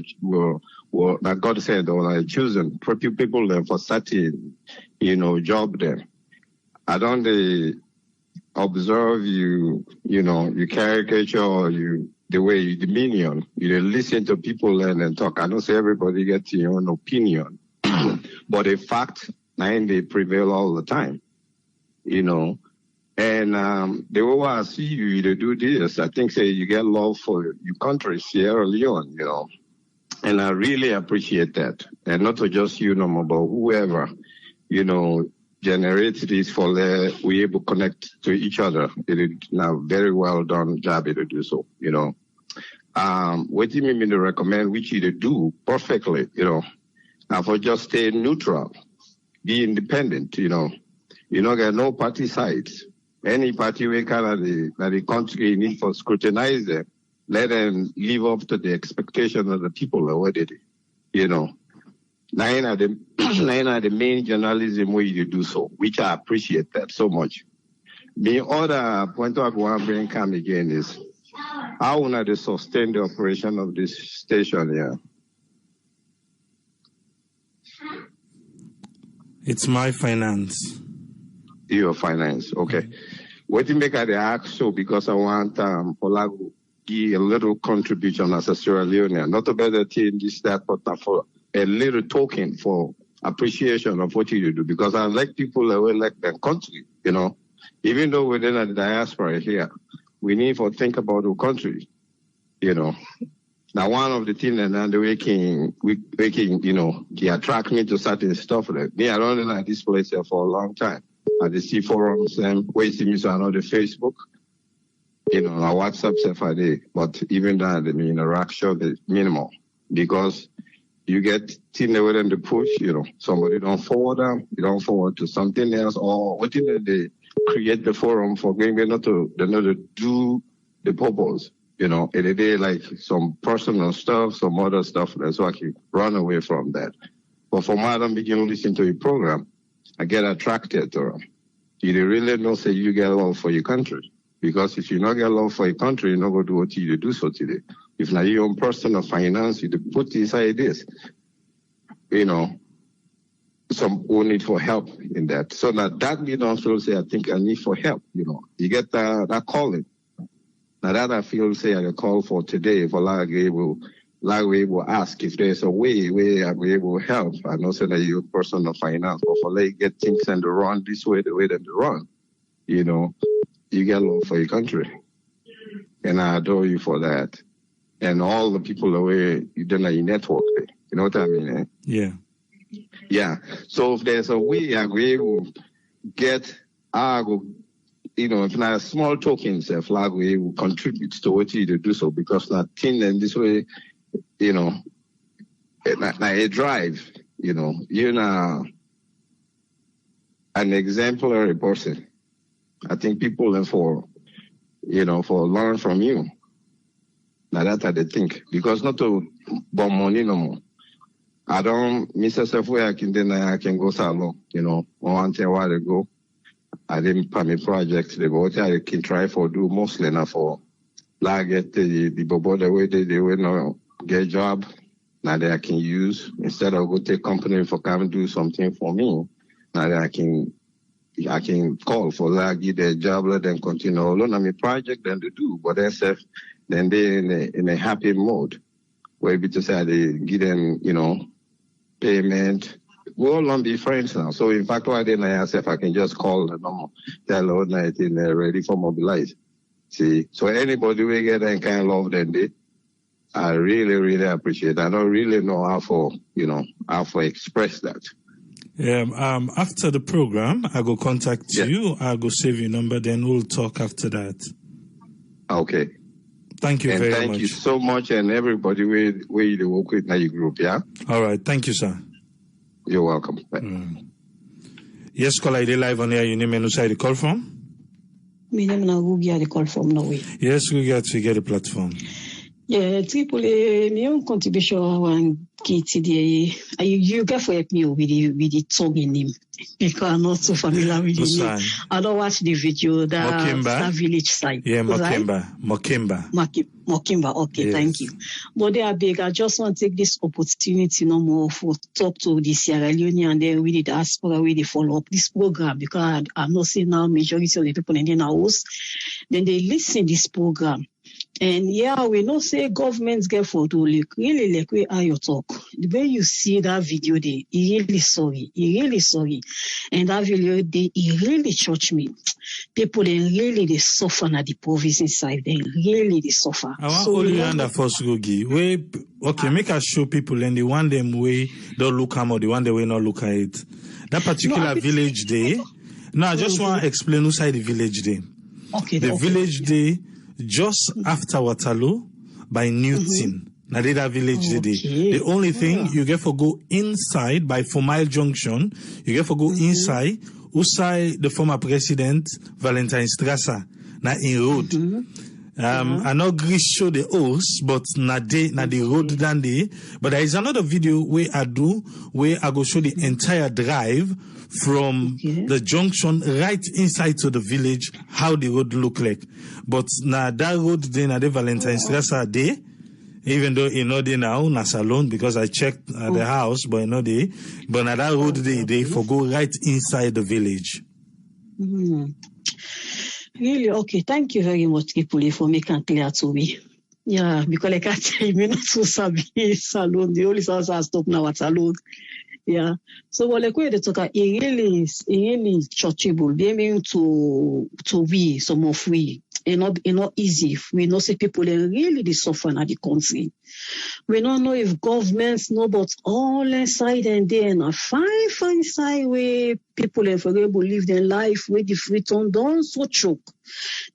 like God said, or like choosing for people for certain, you know, job there. I don't observe you know, you caricature or the way you demean you listen to people and talk. I don't say everybody gets your own opinion, but the fact, they prevail all the time, you know. And the way I see you to do this, I think say you get love for your country, Sierra Leone, you know. And I really appreciate that. And not just you no more, but whoever, you know, generates this for we able to connect to each other. It is now very well done job to do so, you know. What do you mean to recommend which you to do perfectly, you know, and for just stay neutral, be independent, you know. You don't get no party sides. Any party we can that the country need for scrutinize them, let them live up to the expectation of the people already, you know. Now the main journalism way you do so, which I appreciate that so much. The other point I want to bring come again is how will they sustain the operation of this station here? It's my finance. Your finance, okay. What do you make of the act so? Because I want Polago give a little contribution as a Sierra Leonean, not a better team, this, that, but not for a little token for appreciation of what you do. Because I like people that will like their country, you know. Even though we're in the diaspora here, we need to think about our country, you know. Now, one of the things that the waking, you know, they attract me to certain stuff. Like me, I don't like this place here for a long time. At the C forums, waiting me so I know the Facebook, you know, our WhatsApp stuff I did. But even that, the interaction is minimal because you get things that within the push, you know, somebody don't forward them, you don't forward to something else, or what they create the forum for maybe not to do the purpose. You know, in a day like some personal stuff, some other stuff, so I can run away from that. But for my don't begin to listen to your program, I get attracted to them. You really don't say you get love for your country. Because if you not get love for your country, you're not going to do what you do so today. If not your own personal finance, you put inside this, you know, some who need for help in that. So that you don't feel say, I think I need for help, you know. You get that calling. Now that I feel say I call for today for we will ask if there's a way where we able to help. I know say that you're personal finance, but for get things and to run this way, the way that they run, you know, you get love for your country. And I adore you for that. And all the people away you don't know your network, you know what I mean? Eh? Yeah. Yeah. So if there's a way I will able get you know, if not a small token, say flag we will contribute to what you do so because that thing and this way, you know, a drive, you know, you're not an exemplary person. I think people are for learn from you. Now that's how they think. Because not to bomb money no more. I don't miss myself where I can go salon, you know, one thing a while ago. I didn't pay me projects, but I can try for do mostly now for like get the bobo the way they will not get job. Now that I can use instead of go take company for come and do something for me. Now that I can call for like get a job, let them continue alone on my project then they do. But then they in a happy mode. Where to say they give them, you know, payment, we all not be friends now. So in fact, one day myself, I can just call the number, tell all night in ready for mobilize. See, so anybody we get that kind of love, then they, I really, really appreciate. I don't really know how for express that. After the program, I go contact you. I go save your number. Then we'll talk after that. Okay. Thank you very much. Thank you so much, and everybody where you work with your group. Yeah. All right. Thank you, sir. You're welcome. Yes, caller, they live on here. You name and who the call from? My name is Gugia. The call from Norway. Yes, we get the platform. Yeah, Tripoli, my contribution one key today. You can help me with the tongue in him because I'm not so familiar with the name. I don't watch the video that village side. Yeah, Mokimba. Okay, yes. Thank you. But they are big. I just want to take this opportunity no more for talk to the Sierra Leone and then with the diaspora, with the follow up this program because I'm not seeing now majority of the people in the house. Then they listen this program. And yeah, we know say governments get for to really like we are your talk. The way you see that video there, he really sorry. And that video there, he really touched me. People they really they suffer at the province inside. They really they suffer. I want all you under first go give. Make us show people and the one them way don't look at or the one they will not look at it. That particular village there. Now I just want to explain who side the village there. Okay. The village there. Just after Waterloo by Newton. Now that village today. The only thing you get for go inside by 4 Mile Junction, you get for go inside the former president Valentine Strasser. Now in road. I not agree show the house, but na the road down there. But there is another video where I go show the entire drive from the junction right inside to the village, how the road look like. But na that road then na the Valentine Strasser there, even though you know they now na salon because I checked the house, but you know they, but na that road they for go right inside the village. Really? Okay. Thank you very much, Kipuli, for making clear to me. Yeah, because like I tell you, not so sabi salon. The only house I stop now at salon. Yeah. So what like they talk, it really touchable. They mean to we some of we. It's not easy. We know say people really they suffer in the country. We don't know if governments know about all inside and there and a fine side where people are able to live their life with the freedom don't so choke.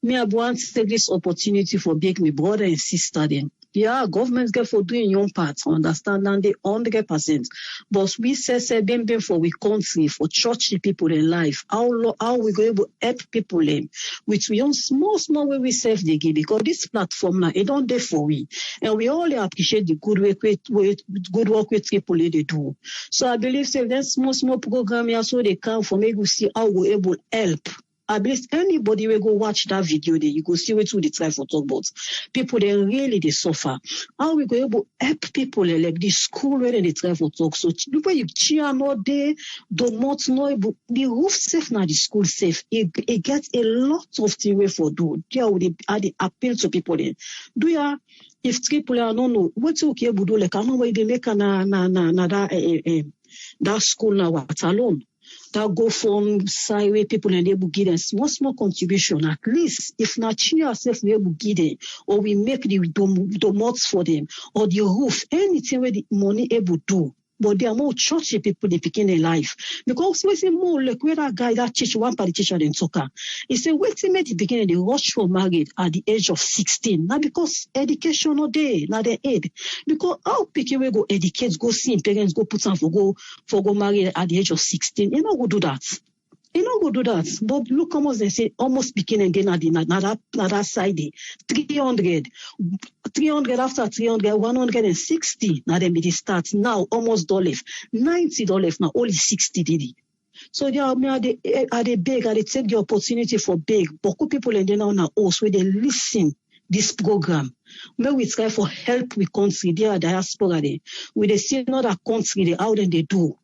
Me I want to take this opportunity for big my brother and sister then. Yeah, governments get for doing your part, understand and they 100%. But we say been for we country, for church people in life, how we go able to help people in with we own small way we save the give because this platform now it don't there for we. And we all appreciate the good work with people they do. So I believe say that small program here so they come for me to see how we able to help. I believe anybody will go watch that video there, you go see what they try for talk about. People they really they suffer. How we go able help people like the school where they try for talk. So look where you cheer not there, do not know the roof safe now the school safe. It gets a lot of things way for do. There would they appeal to people there. Do ya if people are no know what's okay do like I know where they make that school now at alone. That go from side where people and able to give them small contribution. At least if not cheer ourselves we able to give them or we make the mods for them or the roof, anything where the money able to do. But there are more churchy people they begin their life. Because we say more like where that guy that teach one party teacher in soccer. He said wait till the beginning they rush for marriage at the age of 16. Now because education not there, not the aid. Because how people will go educate, go see parents go put on for go marry at the age of 16. You know go do that. You know go do that. But look almost they say almost beginning again at that side 300 after 300, 160. Now they be start now almost $90 now only 60 did it. So they are they beg, they take the opportunity for beg. But people in the now also where they listen this program. Where we try for help with country, they are diaspora there. We they see another country they how then they do.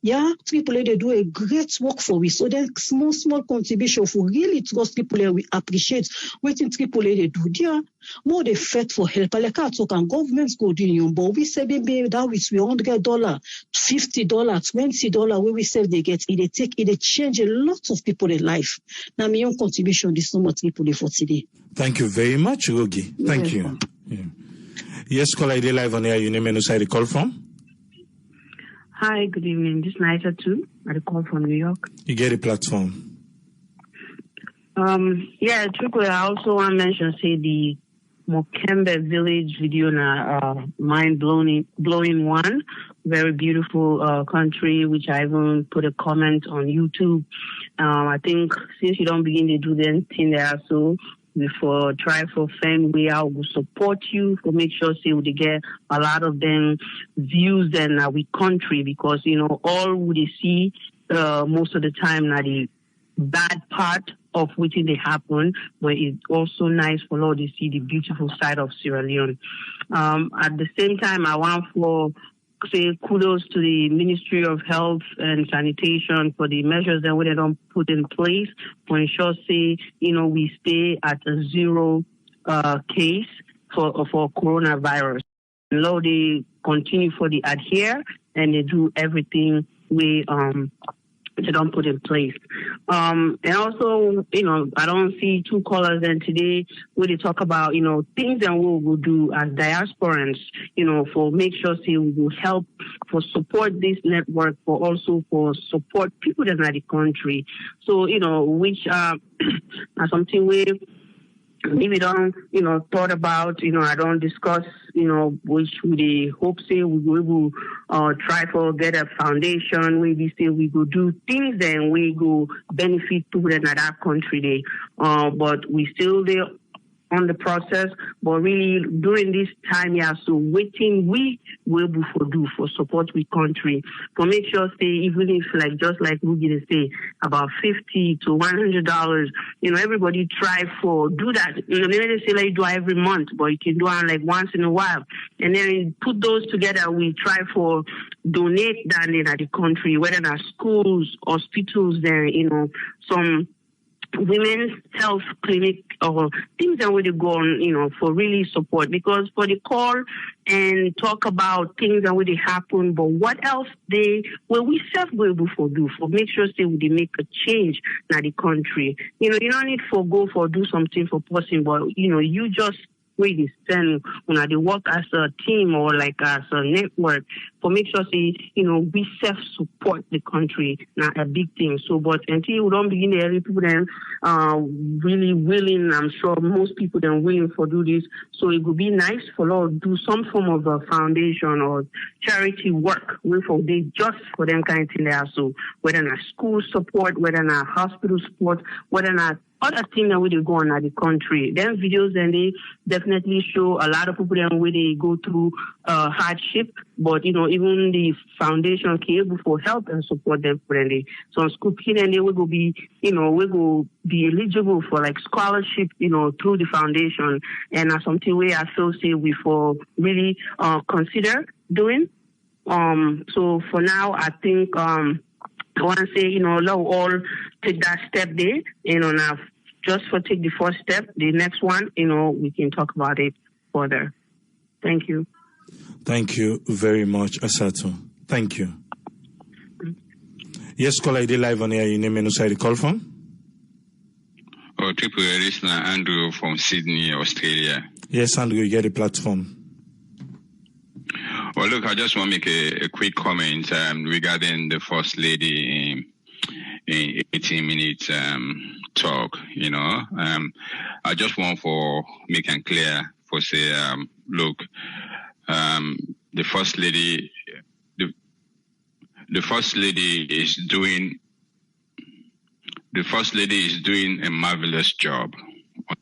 Yeah, AAA, they do a great work for we. So then small contribution for really trust AAA, we appreciate what in AAA they do. Yeah, more they fight for help. Like I talk and governments go doing, but we say baby that with $100, $50, $20 where we say they get it change a lot of people in life. Now my own contribution this so much AAA for today. Thank you very much, Rogi. Thank you. Yeah. Yes, caller, ID live on air. Your name and where you call from? Hi, good evening. This is Nita too. I call from New York. You get a platform. Yeah, truthfully, I also want to mention, say, the Mokembe village video na mind-blowing one. Very beautiful country, which I even put a comment on YouTube. I think since you don't begin to do the thing there, so before try for fame, we I will support you for make sure say we get a lot of them views then we country, because you know all we see most of the time now the bad part of which they happen, but it's also nice for Lord to see the beautiful side of Sierra Leone. At the same time, I want for say kudos to the Ministry of Health and Sanitation for the measures that we don't put in place to ensure say we stay at a zero case for coronavirus. Lord, they continue for the adhere and they do everything we they don't put in place. And also, I don't see two callers and today where they talk about, things that we will do as diasporans, for make sure say we will help for support this network, for also for support people that are in the country. So, which are something we maybe don't, thought about, I don't discuss, which we hope say we will try for get a foundation, maybe say we go do things then we go benefit people in that country there. But we still there on the process, but really during this time, yeah, so waiting we will be for do for support with country for make sure say even if like just like we gonna say about $50 to $100, everybody try for do that. They say like do every month, but you can do it like once in a while, and then put those together. We try for donate that in the country, whether that's schools, hospitals, there, some women's health clinic or things that would go on, for really support, because for the call and talk about things that would happen, but what else we self will able for do for make sure say we make a change in the country. You don't need for go for do something for person, but you just we stand when they work as a team or like as a network for make sure say we self support the country, not a big thing. So but until we don't begin to every people then really willing, I'm sure most people then willing for do this. So it would be nice for Lord do some form of a foundation or charity work for they just for them kind of thing there. So whether not school support, whether not hospital support, whether not other things that we go on at the country. Then videos then they definitely show a lot of people then where they go through hardship, but even the foundation can able for help and support them friendly. So on school and they will go be we go be eligible for like scholarship through the foundation, and something we associate with for really consider doing. So for now I think I want to say let all take that step there now. Just for take the first step, the next one, we can talk about it further. Thank you. Thank you very much, Asato. Thank you. Yes, caller, ID live on air. Your name and where you call from? Triple listener Andrew from Sydney, Australia. Yes, Andrew, you get a platform. Well, look, I just want to make a quick comment regarding the First Lady in 18 minutes talk. I just want for make it clear for say, look, the First Lady, the First Lady is doing a marvelous job.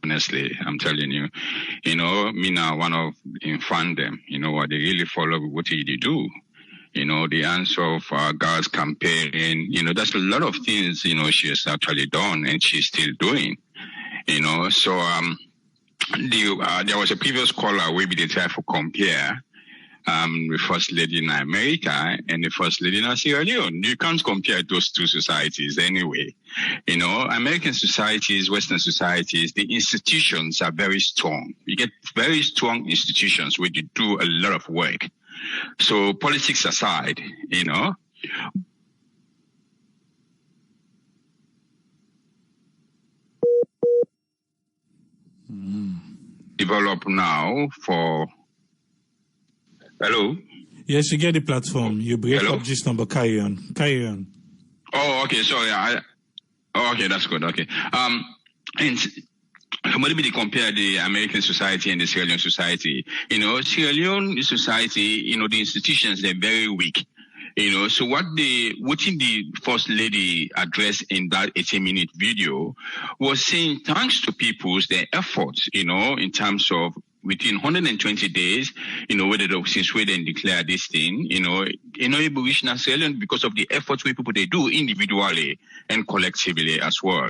Honestly, I'm telling you, me now one of in fan them, what they really follow what they do. The answer of God's campaign, that's a lot of things, she has actually done and she's still doing, So, there was a previous caller where we did try to compare the First Lady in America and the First Lady in Sierra Leone. You can't compare those two societies anyway. You know, American societies, Western societies, the institutions are very strong. You get very strong institutions where you do a lot of work. So politics aside, you know, develop now for... Hello? Yes, you get the platform. You break Hello? up this number. Carry on. Carry on. Oh, okay. Sorry. Okay, that's good. Okay. And maybe they compare the American society and the Sierra Leone society. You know, Sierra Leone society, you know, the institutions, they're very weak. You know, so what the First Lady addressed in that 18-minute video was saying thanks to their efforts, you know, in terms of within 120 days, you know, since Sweden declared this thing, you know, able reach Sierra Leone because of the efforts we people they do individually and collectively as well.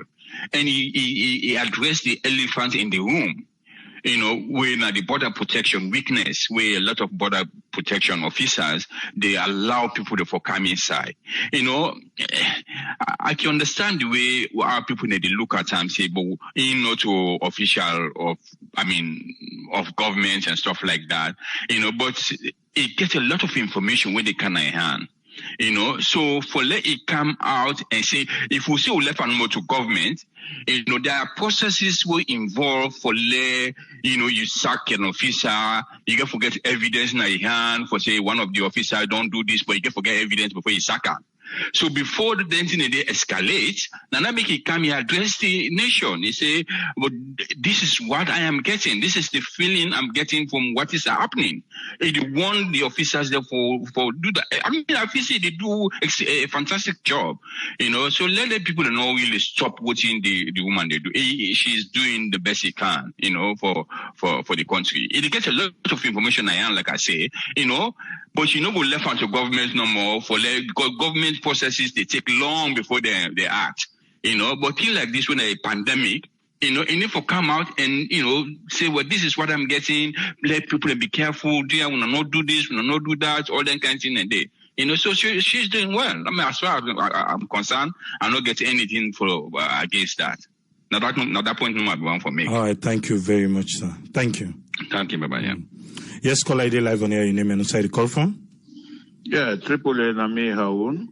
And he addressed the elephant in the room. You know, when the border protection weakness, where a lot of border protection officers, they allow people to come inside. You know, I can understand the way our people need to look at and say, but you know, to official of government and stuff like that. You know, but it gets a lot of information when they can hand. You know, so for let it come out and say, if we say we left animal to government, you know, there are processes will involve for let, you know, you sack an officer, you can forget evidence in your hand for say one of the officers don't do this, but you can forget evidence before you sack him. So before the thing they escalate, Nana make it come here address the nation. He say, well, this is what I am getting. This is the feeling I'm getting from what is happening. He want the officers there for do that. I mean, I feel they do a fantastic job, you know. So let the people know really stop watching the woman they do. She's doing the best she can, you know, for the country. It gets a lot of information I am, like I say, you know. But you know, we left onto government no more because government processes they take long before they act. You know, but things like this when a pandemic, you know, you need to come out and you know say, well, this is what I'm getting. Let people be careful. Do I want to not do this? Want to not do that? All that kind of thing and they. You know, so she's doing well. I mean, as far as I'm concerned, I'm not getting anything for against that. Now that point number one for me. All right, thank you very much, sir. Thank you. Thank you, bye-bye. Yeah. Yes, call ID live on air. Your name and inside the call from? Yeah, Triple N Ami Haoun.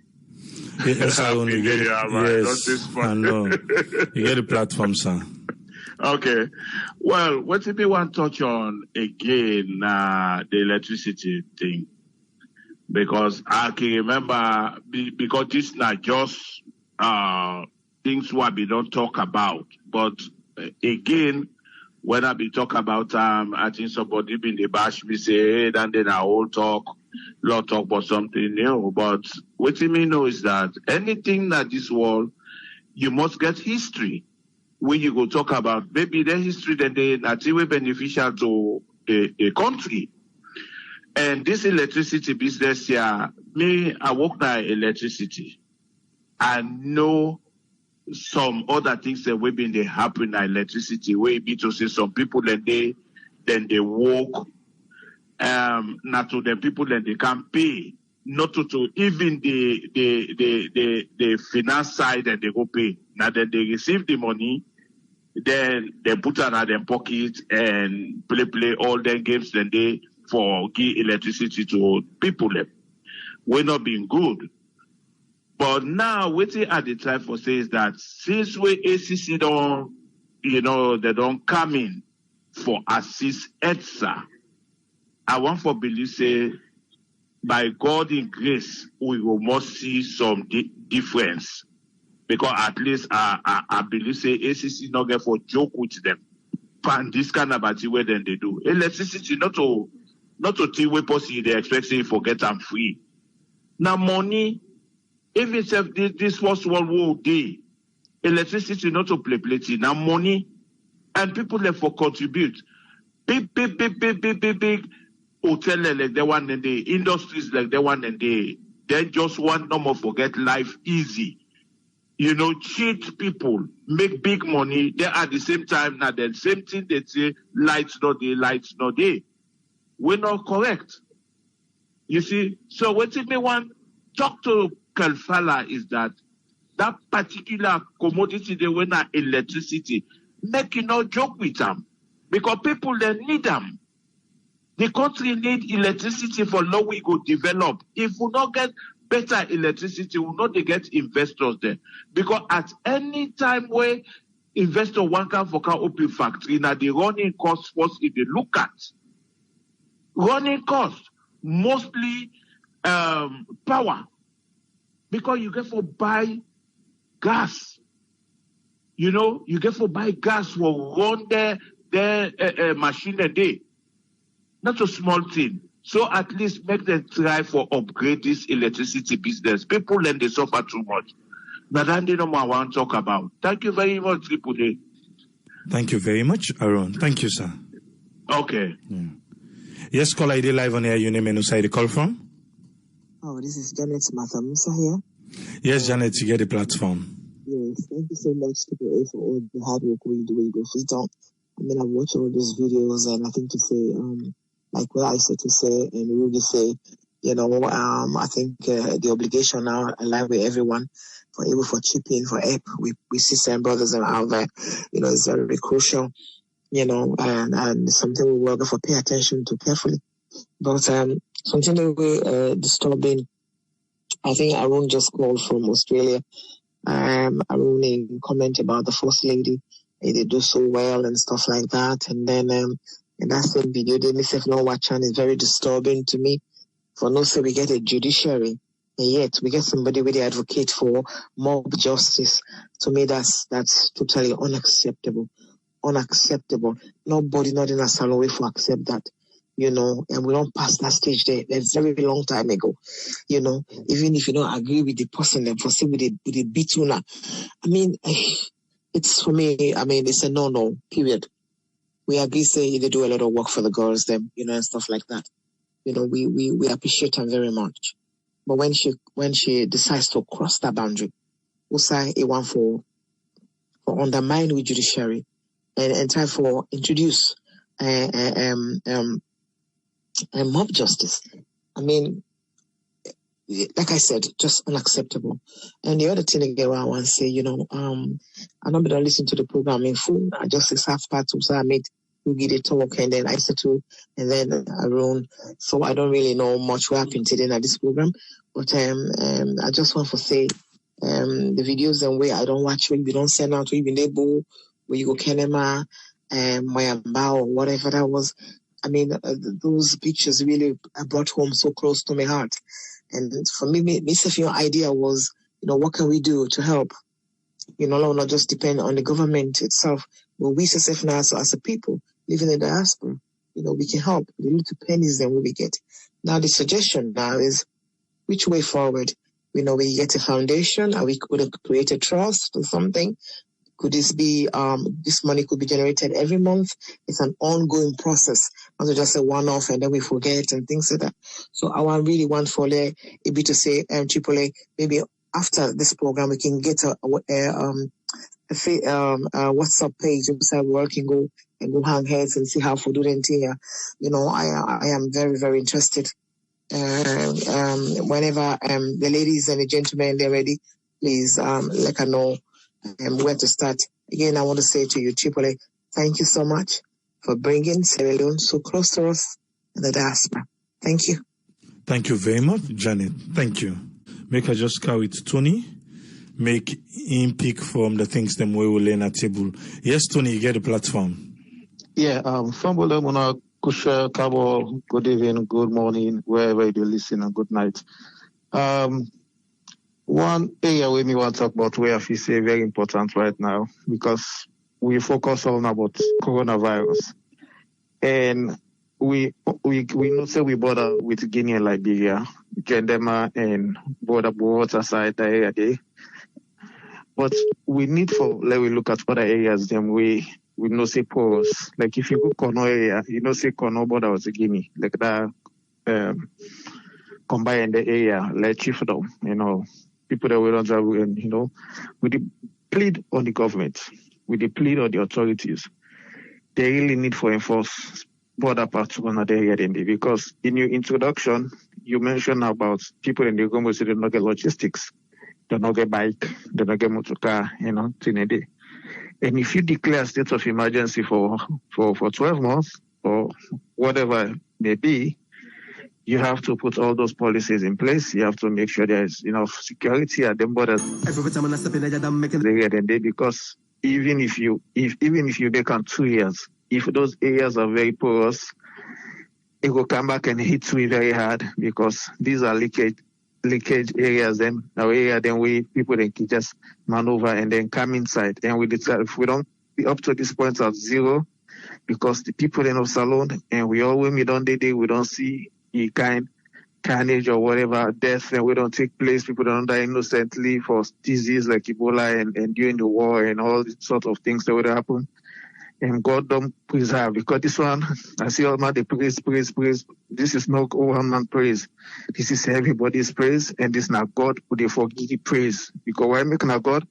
Yes, Haoun. Yes, I know. You get the platform, sir. Okay. Well, what if we want to touch on again the electricity thing? Because I can remember, because this not just things what we don't talk about, but again, when I be talk about I think somebody been the bash me say, hey, and then I all talk about something new. But what you mean know is that anything that this world, you must get history. When you go talk about maybe the history that they not even beneficial to a country. And this electricity business here, I work now electricity. I know some other things that will be happen in electricity where it be to say some people then they work not to the people that they can pay, not to even the finance side that they go pay. Now that they receive the money, then they put it in their pocket and play all their games then they for give electricity to people. We're not being good. But now, waiting at the time for says that since we ACC don't, you know, they don't come in for assist ETSA, I want for believe say, by God in grace, we will must see some difference. Because at least I believe say ACC not get for joke with them. Pan this kind of way than they do. Electricity not to see we possibly they expect say forget them free. Now money. Even if this First World War day, electricity not to play. Now money and people left for contribute. Big hotel like the one and the industries like the one and they just want no more forget life easy. You know, cheat people, make big money. They at the same time now the same thing they say lights not day. We're not correct. You see, so what if me want talk to Kalfala is that particular commodity they win at electricity, make you no joke with them. Because people they need them. The country need electricity for law we go develop. If we not get better electricity, we not get investors there. Because at any time where investor want come for open factory, now the running cost first if they look at. Running cost, mostly power. Because you get for buy gas. You know, you get for buy gas for run their machine a day. Not a small thing. So at least make them try for upgrade this electricity business. People then they suffer too much. But that's the number I want to talk about. Thank you very much, Triple A. Thank you very much, Aaron. Thank you, sir. Okay. Yeah. Yes, caller ID live on air. Your name and who side you call from? Oh, this is Janet Mathamusa here. Yes, Janet, you get the platform. Yes, thank you so much, Triple A, for all the hard work we do with Freetown. I mean, I've watched all those videos, and I think to say, like what I said to say, and Ruby say, you know, I think the obligation now align with everyone for able for chipping for help. We sisters and brothers are out there, you know, it's very, very crucial, you know, and something we will for pay attention to carefully. But something that we disturbing. I think Aaron just called from Australia. Aaron in comment about the First Lady. They do so well and stuff like that. And then in that same video, they myself not watching is very disturbing to me. For no say we get a judiciary, and yet we get somebody with the advocate for mob justice. To me, that's totally unacceptable. Unacceptable. Nobody not in a salon way for accept that. You know, and we don't pass that stage there. That's a very long time ago. You know, even if you don't agree with the person, then for say with the bituna. I mean, it's for me, I mean, it's a no, period. We agree, say they do a lot of work for the girls, them, you know, and stuff like that. You know, we appreciate her very much. But when she decides to cross that boundary, Usa a one for undermine with judiciary and try for introduce mob justice. I mean, like I said, just unacceptable. And the other thing again, I want to say, you know, I don't listen to the program in full. I just half part so I made you get a talk and then I said to, and then Aaron. So I don't really know much what happened today in this program. But I just want to say, the videos and way I don't watch when we don't send out to even able where you go Kenema, Mayamba or whatever that was. I mean, those pictures really brought home so close to my heart. And for me, your idea was, you know, what can we do to help? You know, not just depend on the government itself, but we now as a people living in the diaspora, you know, we can help. The little pennies that we get. Now the suggestion now is which way forward? You know, we get a foundation, or we could create a trust or something. Could this be, this money could be generated every month? It's an ongoing process. Not just a one-off and then we forget and things like that. So I really want for a bit to say, AAA, maybe after this program, we can get a WhatsApp page where we can go and go hang heads and see how for doing here. You know, I am very, very interested. Whenever the ladies and the gentlemen, they're ready, please let her know where to start. Again, I want to say to you, AAA, thank you so much for bringing Sierra Leone so close to us in the diaspora. Thank you. Thank you very much, Janet. Thank you. Make her just carry it to Tony. Make him pick from the things them we will learn at table. Yes, Tony, you get the platform. Yeah, Kusha, Kabo, good evening, good morning, wherever you listen, and good night. One area we want to talk about where I feel say very important right now, because we focus on about coronavirus. And we know say we border with Guinea and Liberia, Gendema and border water side the area there. But we need let we look at other areas then we know say porous. Like if you go Kono area, you know say Kono border with Guinea, like that combine the area, like chiefdom, you know, people that we don't have, you know, we plead on the government, we plead on the authorities. They really need for enforce border patrol on the area because in your introduction, you mentioned about people in the Gombo City don't get logistics. They don't get bike, they don't get motor car, day. And if you declare a state of emergency for 12 months or whatever it may be, you have to put all those policies in place. You have to make sure there's enough security at the borders. Because even if you make on 2 years, if those areas are very porous, it will come back and hit you very hard because these are leakage areas. Then our area, then people can just maneuver and then come inside. And we decide if we don't be up to this point at zero, because the people in our salon and we always meet on the day, we don't see any kind carnage or whatever death, and we don't take place. People don't die innocently for disease like Ebola and during the war and all these sort of things that would happen. And God don't preserve, because this one, I see all man, they praise. This is not one man praise. This is everybody's praise, and this is not God who they forgive the praise. Because why make not God?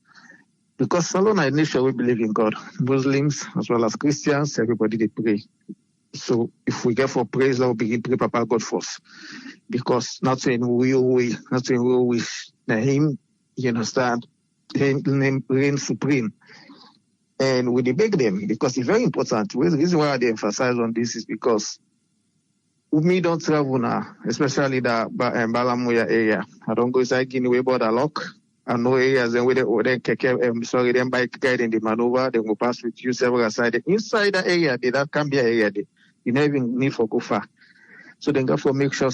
Because Salon and nation, we believe in God. Muslims as well as Christians, everybody they pray. So if we get for praise, let we begin to pray Papa God first. Because not in real way, Him, you understand, Him reign supreme. And we debate them because it's very important. The reason why they emphasize on this is because we don't travel now, especially the Balamuya area. I don't go inside Guinea border lock. I know areas and then bike guide in the maneuver, they will pass with you several aside. Inside the area, that can be an area. You never even need for go far. So then therefore make sure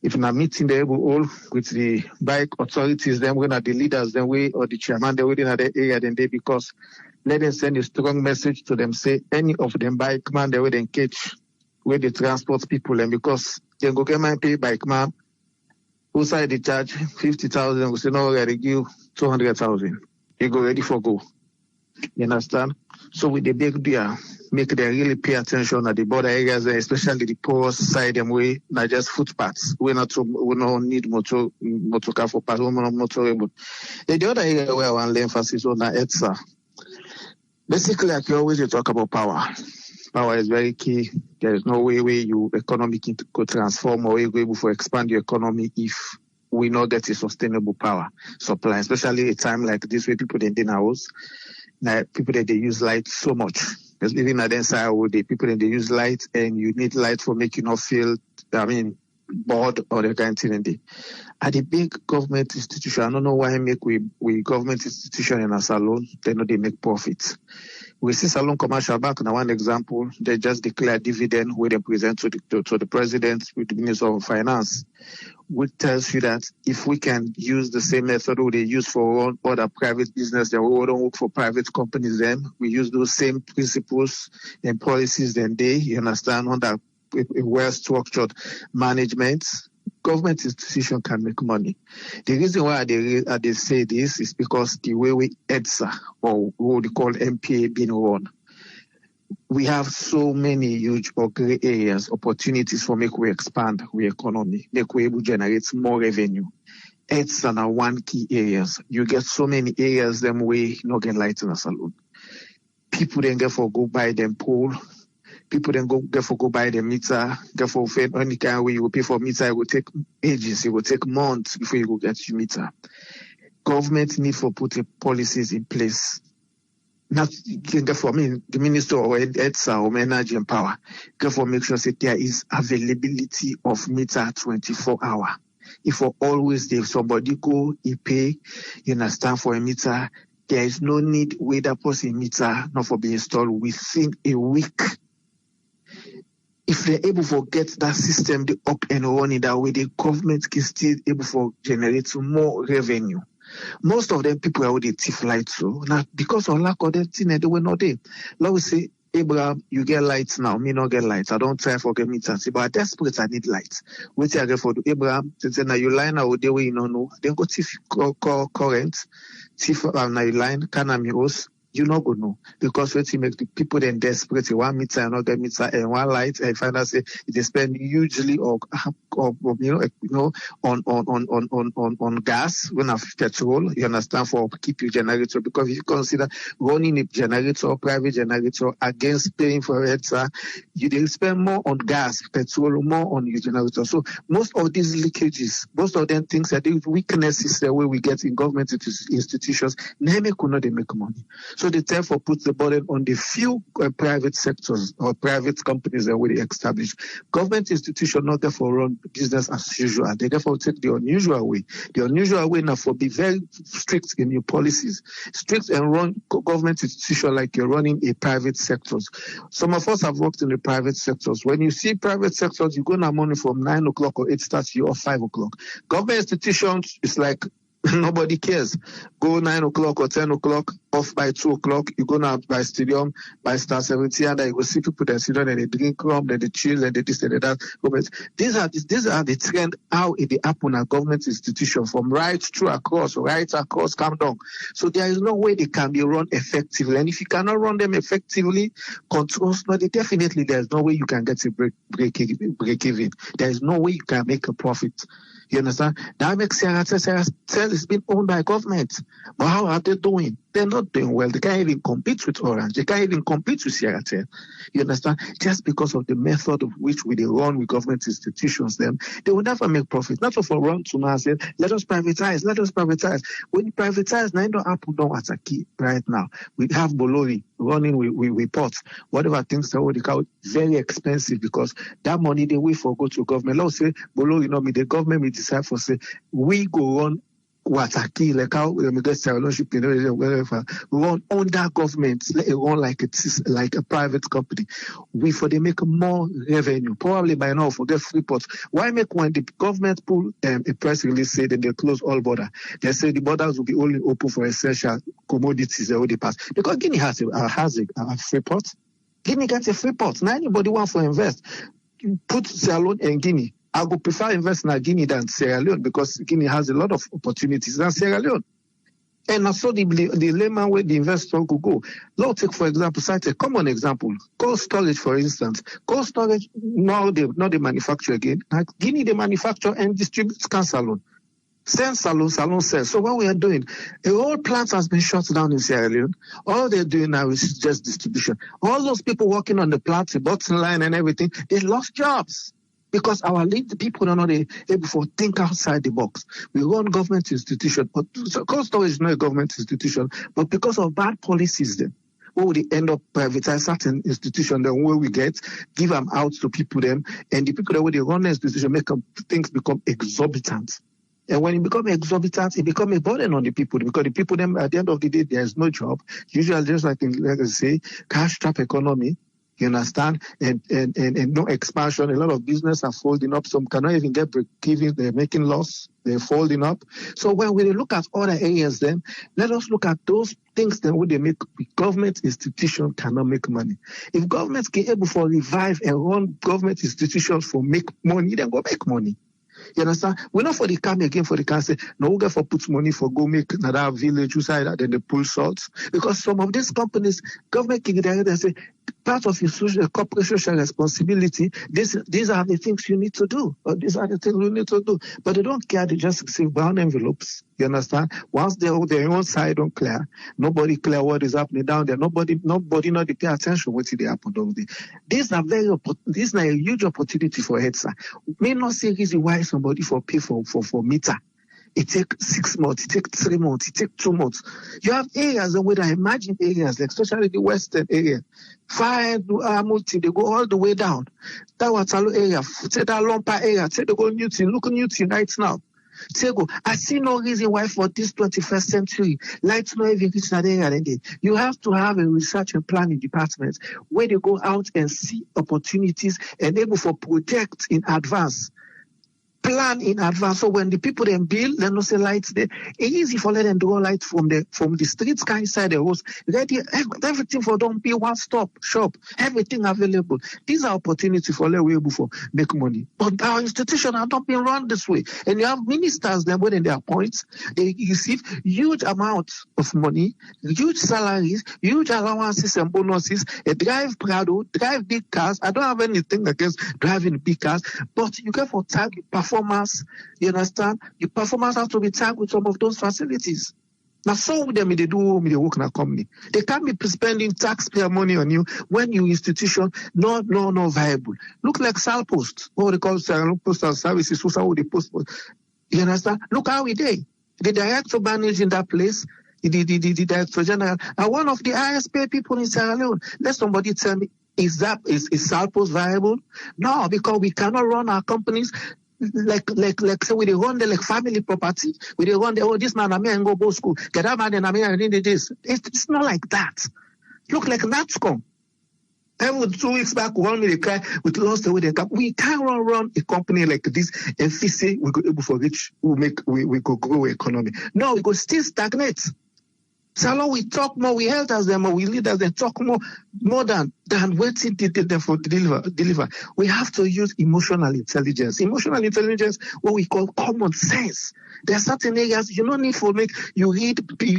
if not meeting the all with the bike authorities, then we're not the leaders, then we or the chairman, they're within the area, then they because let them send a strong message to them, say any of them bike man, they will engage where they transport people, and because they go get my pay bike man, who side they charge 50,000, we say no, we gotta give 200,000. They go ready for go. You understand? So with the big beer, make them really pay attention at the border areas, especially the porous side and way, not just footpaths. We don't need motor car for pass, motorable. The other area where I want to emphasize on that ETSA. Basically, like you always talk about power. Power is very key. There is no way you economy could transform or you're able to expand your economy if we not get a sustainable power supply, especially a time like this where people in the house, like people that they use light so much. Because living at the inside with the people that they use light, and you need light for making you not feel, bored or the kind of thing. At the big government institution, I don't know why we government institution in a salon, they know they make profits. We see Salon Commercial Bank, now one example, they just declare dividend where they present to the president with the Minister of Finance, which tells you that if we can use the same method they use for other private business, then we don't work for private companies, then we use those same principles and policies, then you understand, under a well-structured management, government institution can make money. The reason why they say this is because the way we EDSA, or what we call MPA, being run, we have so many huge or gray areas, opportunities for make we expand our economy, make we able to generate more revenue. EDSA are one key areas. You get so many areas them way not get light in a salon. People then get for go buy them pole. People then go buy the meter, get for any kind of way you will pay for meter, it will take ages, it will take months before you go get your meter. Government need for putting policies in place. Not for the minister or EDSA or energy and power. Therefore make sure that there is availability of meter 24 hours. If for always there somebody go, he pay, you understand, for a meter, there is no need where that person meter not for being installed within a week. If they're able to get that system up and running that way, the government can still able to generate more revenue. Most of them people are already thief lights, so now because of lack of that thing, they were not there. Let me say, Abraham, you get lights now, me not get lights. I don't try for get meters, but I'm desperate, I need lights. Wait I get for Abraham, say now you line out the way you don't know. Then go thief current, thief now you line, can I host. you not go know because what you make the people then desperate. One meter and not get meter and one light and find out say they spend hugely or on gas when have petrol. You understand for keep your generator because if you consider running a generator or private generator against paying for it, you will spend more on gas, petrol, more on your generator. So most of these leakages, most of them things that the weaknesses the way we get in government institutions, they could not make money. So they therefore put the burden on the few private sectors or private companies that already established. Government institutions not therefore run business as usual. They therefore take the unusual way. The unusual way now for be very strict in your policies, strict and run government institutions like you're running a private sectors. Some of us have worked in the private sectors. When you see private sectors, you go now morning from 9 o'clock or 8 starts you or 5 o'clock. Government institutions is like nobody cares. Go 9 o'clock or 10 o'clock, off by 2 o'clock. You go now by stadium, by Star 70, and you go see people that sit down and they drink rum, then they chill, and they this and that. These are the trend how it happen at government institution from right across, come down. So there is no way they can be run effectively. And if you cannot run them effectively, controls, definitely there's no way you can get a break even. There is no way you can make a profit. You understand? That makes Sierra is being owned by government. But how are they doing? They're not doing well. They can't even compete with Orange. They can't even compete with Sierra. You understand? Just because of the method of which we run with government institutions, them they will never make profit. Not for run to now say, let us privatize. When you privatize, now don't happen down at a key right now. We have Bolori running with ports. Whatever things that would count very expensive because that money they wait for go to government. Let's say Bolori, the government will decide for say we go on Wataki, like how we get ownership wherever run under government, let it run like it is like a private company. For they make more revenue. Probably by now forget free ports. Why make when the government pull a press release say that they close all border? They say the borders will be only open for essential commodities that already pass. Because Guinea has a free port. Guinea gets a free port. Now anybody want to invest, put Sierra Leone and Guinea. I would prefer investing in Guinea than Sierra Leone because Guinea has a lot of opportunities than Sierra Leone. And also the layman where the investor could go. Let's take, for example, cite a common example. Cold storage, for instance. Cold storage, now they manufacture again. Like Guinea, they manufacture and distribute salon. Send salon sells. So what we are doing, a whole plant has been shut down in Sierra Leone. All they're doing now is just distribution. All those people working on the plant, the bottom line and everything, they lost jobs. Because our people are not able to think outside the box. We run government institution, but cold storage is not a government institution, but because of bad policies then, where would they end up privatize certain institution, then where we give them out to people them, and the people that they run the institution make things become exorbitant. And when it becomes exorbitant, it becomes a burden on the people because the people them at the end of the day, there is no job. Usually just like I say, cash trap economy. You understand? And no expansion. A lot of business are folding up. Some cannot even get break-even. They're making loss. They're folding up. So when we look at other areas then, let us look at those things then where they make government institution cannot make money. If governments can able to revive and run government institutions for make money, then go make money. You understand? We're not for the come again for the can say, no, we go for put money for go make another village inside that, then they pull salts. Because some of these companies, government can get and say, part of your corporate social responsibility, these are the things you need to do. Or these are the things you need to do. But they don't care, they just receive brown envelopes. You understand? Once their own side don't clear, nobody clear what is happening down there. Nobody not they pay attention what they happen down there. These are a huge opportunity for heads. May not say reason why somebody for pay for meter. It takes 6 months, it takes 3 months, it takes 2 months. You have areas where I imagine areas, like especially the western area, fire multi, they go all the way down. That Watalo area, say that Lompa area, say they go Newton, look at Newton right now. Say go, I see no reason why for this 21st century, lights not even reach that area again. You have to have a research and planning department where they go out and see opportunities and able for protect in advance. plan in advance. So when the people then build, then no say lights there. It's easy for them to draw light from the streets kind side the roads. Ready everything for don't be one stop shop. Everything available. These are opportunities for them able for make money. But our institution are not being run this way. And you have ministers then when they appoint, they receive huge amounts of money, huge salaries, huge allowances and bonuses. They drive Prado, drive big cars. I don't have anything against driving big cars, but you get for tag performance. You understand? Your performance has to be tagged with some of those facilities. Now, some of them they do they work in a company. They can't be spending taxpayer money on you when your institution not viable. Look like Salpost, what they call postal services, who's how they post. You understand? Look how we did. The director managing that place, the director general, are one of the highest paid people in Sierra Leone. Let somebody tell me, is Salpost viable? No, because we cannot run our companies like say we run the like family property. We run the this man I mean go to school. Get that man and I mean this. It's not like that. Look like NATSCOM. Every 2 weeks back, one minute cry with lost away the cap. We can't run a company like this and say we go able for reach. We go grow economy. No, we go still stagnate. So long we talk more, we help as them, or we lead as them talk more than waiting them for deliver. We have to use emotional intelligence. Emotional intelligence, what we call common sense. There are certain areas you don't need you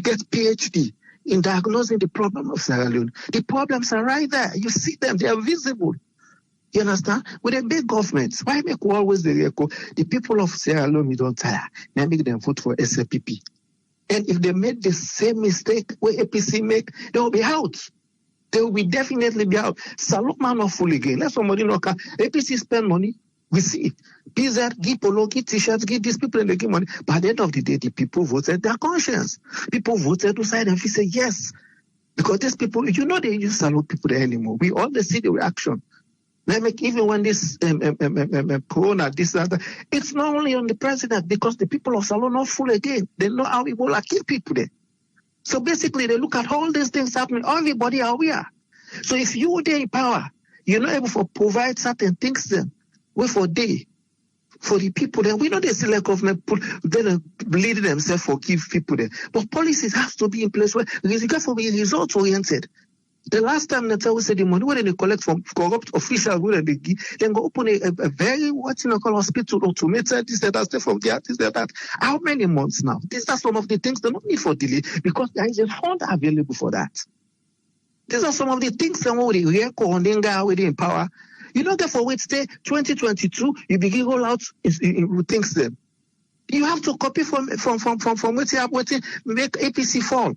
get PhD in diagnosing the problem of Sierra Leone. The problems are right there. You see them, they are visible. You understand? With a big government, why make always the echo? The people of Sierra Leone don't tire. They make them vote for SLPP. And if they make the same mistake where APC make, they will be out. They will definitely be out. Saloma not full again. Let somebody know. APC spend money. We see it. PZ, give polo, give t-shirts, give these people and they give money. But at the end of the day, the people voted their conscience. People voted to side and we say yes. Because these people, they use Salon people there anymore. We always see the reaction. Like even when this corona, this other, it's not only on the president because the people of Salon are not full again. They know how Ebola kill people there. So basically, they look at all these things happening. Everybody are aware. So if you are in power, you're not able to provide certain things then. Wait for the people then. We know they select government then lead themselves for give people there. But policies have to be in place where you got to be results oriented. The last time Natal said the money when they collect from corrupt officials, when they give, then go open a very hospital, automated this, that, stuff from there, this, that. How many months now? These are some of the things they don't need for delay because there is a fund available for that. These are some of the things that we record in power. You don't get for wait stay 2022, you begin roll out things them. You have to copy from waiting, make APC fall.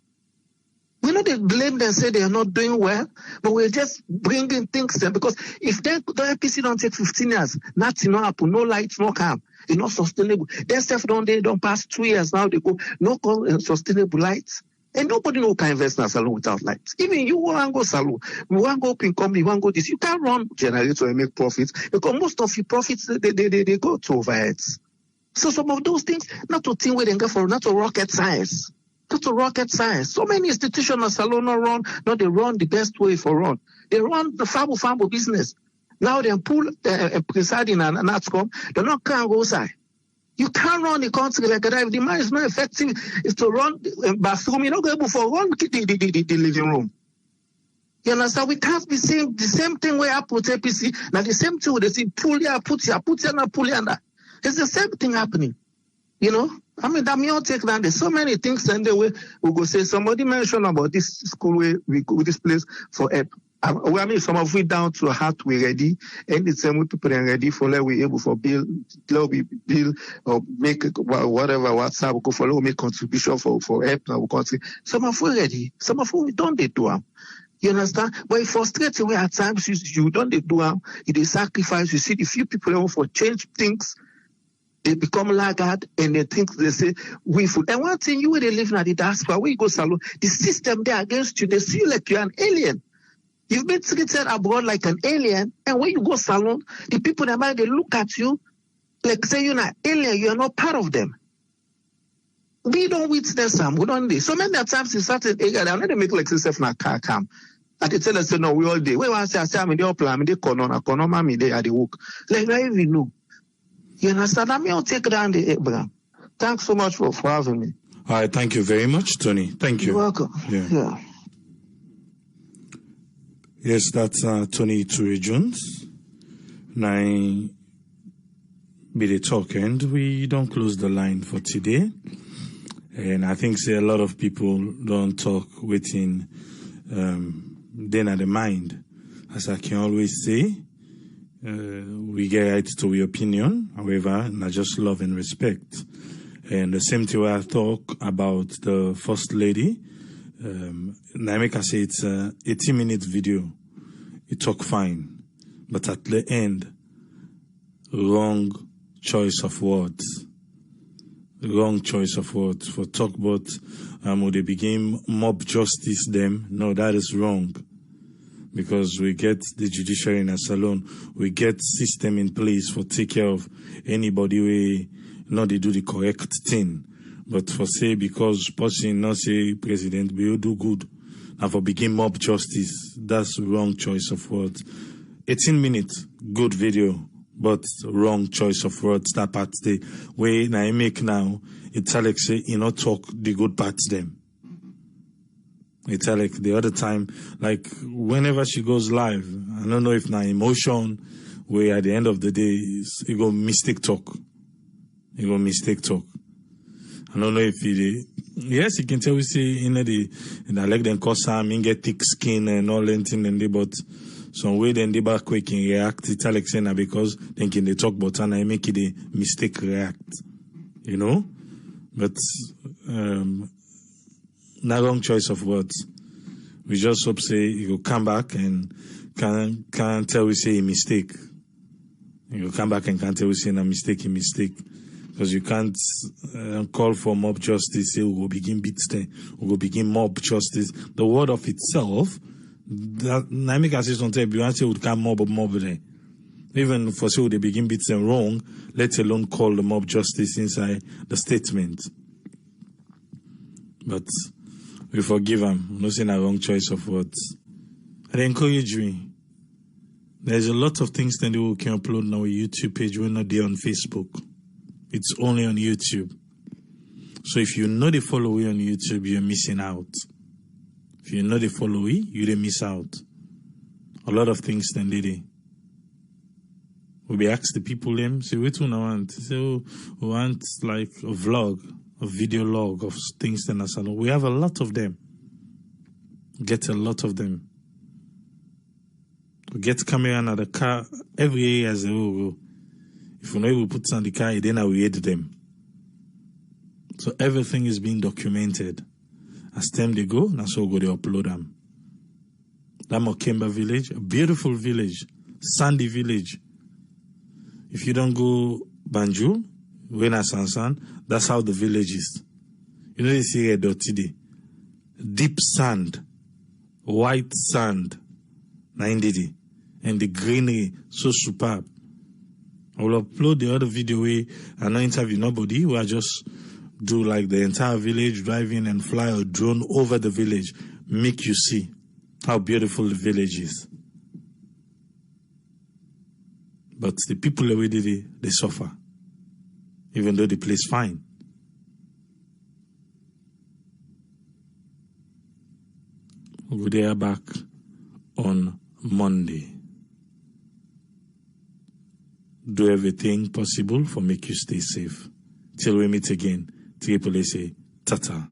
We know they blame them, say they are not doing well, but we're just bringing things there because if the APC don't take 15 years, nothing will happen, no lights, no calm, it's not sustainable. Their stuff don't pass 2 years now, they go, no sustainable lights. And nobody can invest in a salon without lights. Even you want to go salon, you want to go open company, you want to go this, you can't run generator and make profits because most of your profits, they go to overheads. So some of those things, not to think where they go for, not to rocket science. Not to rocket science. So many institutions of Salon run, they run the best way for run. They run the farm business. Now they pull presiding and NATSCOM, they're not can't go side. You can't run the country like that. If the man is not effective, is to run bathroom, you're not able to run the living room. You understand? We can't be saying the same thing where I put APC, now the same thing with the same pull here, put here, pull here. It's the same thing happening. I mean, that may all take down. There's so many things, and the way we go say somebody mentioned about this school where we go this place for help. I mean, some of it down to heart we ready, and the same way people are ready for like we able for build or make whatever WhatsApp go for make contribution for help now country. Some of we ready, some of we don't they do them. You understand? But it's frustrating where at times you don't they do them. You sacrifice. You see the few people able for change things. They become laggard and they think they say we food. And one thing you they live in the diaspora, where you go salon, the system there against you, they see you like you're an alien. You've been treated abroad like an alien, and when you go salon, the people that might they look at you like say you're an alien, you're not part of them. We don't witness them, we don't do. So many times in certain areas, they're not make like yourself in a car cam. And they tell us, no, we all day. We want to say I'm in the plan, I'm in the corner, me they at the work. Like I even know. You understand? I mean, I'll take down the Abraham. Thanks so much for having me. All right, thank you very much, Tony. Thank you. You're welcome. Yeah. Yes, that's Tony Ture Jones. Now, be the talk, and we don't close the line for today. And I think a lot of people don't talk within then at the mind. As I can always say, we get right to your opinion, however, not just love and respect. And the same thing I talk about the First Lady. Naimeka say it's a 18-minute video. It talk fine. But at the end, wrong choice of words. Wrong choice of words. For talk about would they begin mob justice them? No, that is wrong. Because we get the judiciary in a salon, we get system in place for take care of anybody we not they do the correct thing. But for say because person not say president will do good and for begin mob justice, that's wrong choice of words. 18 minutes, good video, but wrong choice of words. That part the way I make now, it's like say you know talk the good parts them. It's like the other time, like whenever she goes live, I don't know if now emotion, where at the end of the day, you go mistake talk. You go mistake talk. I don't know if it, yes, you can tell we say in the like them cause some get thick skin and all that thing and they, but some way then they back quick and react. It's like saying because then can they talk but and I make it a mistake react. You know? But, not wrong choice of words. We just hope say you will come back and can't tell we say a mistake. You will come back and can't tell we say a mistake. Because you can't call for mob justice, say we will begin beat them, we will begin mob justice. The word of itself, that Naimeka says something, you want to say we can't mob there. Even for say they begin beat them wrong, let alone call the mob justice inside the statement. But we forgive them. No saying a wrong choice of words. I encourage me. There's a lot of things that we can upload on our YouTube page. We're not there on Facebook. It's only on YouTube. So if you know the follow on YouTube, you're missing out. If you know the follow, you didn't miss out. A lot of things then did it. We be ask the people them, say, what do you want? Say, oh, we want like a vlog, a video log of things in the salon. We have a lot of them. Get a lot of them. We get camera in the car every year as a go. If we know we put on the car, then we edit them. So everything is being documented. As time they go, that's how go they upload them. That Mokemba village, a beautiful village, sandy village. If you don't go Banjul, Wena Sansan, that's how the village is. You know, they see a dirty day. Deep sand, white sand, 90D, and the greenery, so superb. I will upload the other video where I not interview nobody, where I just do like the entire village, drive in and fly a drone over the village, make you see how beautiful the village is. But the people already, they suffer, even though the place fine. We'll go there back on Monday. Do everything possible for make you stay safe. Till we meet again, Triple say, Tata.